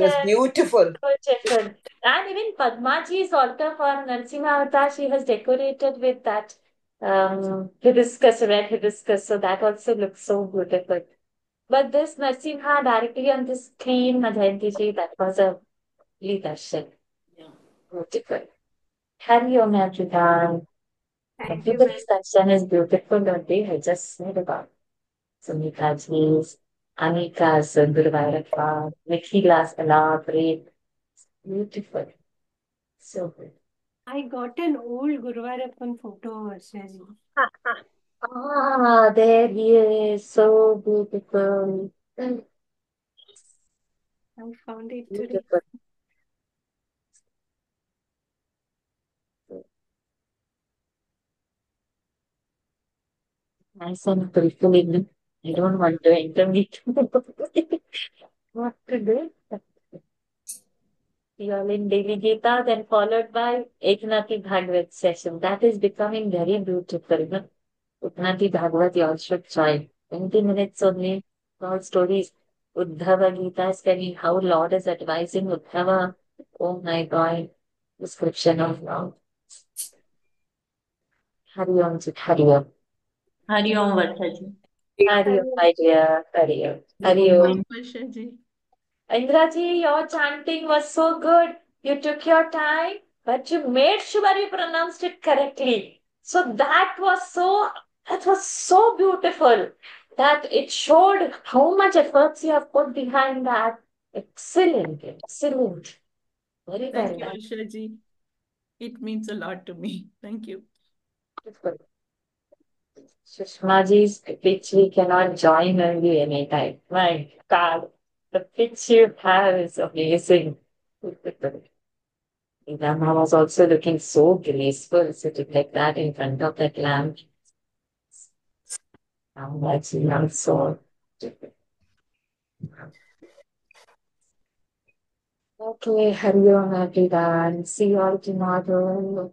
was beautiful. beautiful. And even Padmaji's altar for Narsimha Avatar, she has decorated with that hibiscus, red hibiscus. So that also looks so beautiful. But this Narsimha directly on the screen, Jayanti ji, that was a leadership. Yeah. Beautiful. Hari Om everyone. Everybody's darshan is beautiful, don't they? I just said about Sumita ji's, Anika's Guruvayurappa, Nikhila's elaborate. Beautiful. So good. I got an old Guruvayurappan photo, Varshaji. Ah, there he is. So beautiful. I found it today. Beautiful. Nice and fulfilling. I don't want to intermit. What to do? We all in daily Gita, then followed by Eknathi Bhagavad session. That is becoming very beautiful. No? Eknathi Bhagavad, you all should join. 20 minutes only, all stories. Uddhava Gita is telling how Lord is advising Uddhava. Oh my God. Description of Lord. Hari Om Ji, Hari Om. Hari Om Varshaji. Hari Om, my dear. Hari Om. Hari Om. Varshaji. Indraji, your chanting was so good. You took your time, but you made sure you pronounced it correctly. So that was so beautiful that it showed how much efforts you have put behind that. Excellent, excellent. Very, very Thank you, nice. Varshaji. It means a lot to me. Thank you. Beautiful. Sushmaji's pitch we cannot join only anytime. My God, the pitch you have is amazing. Rama was also looking so graceful, sitting like that in front of that lamp. How much he loves so. Okay, Hari Om everyone. See you all tomorrow.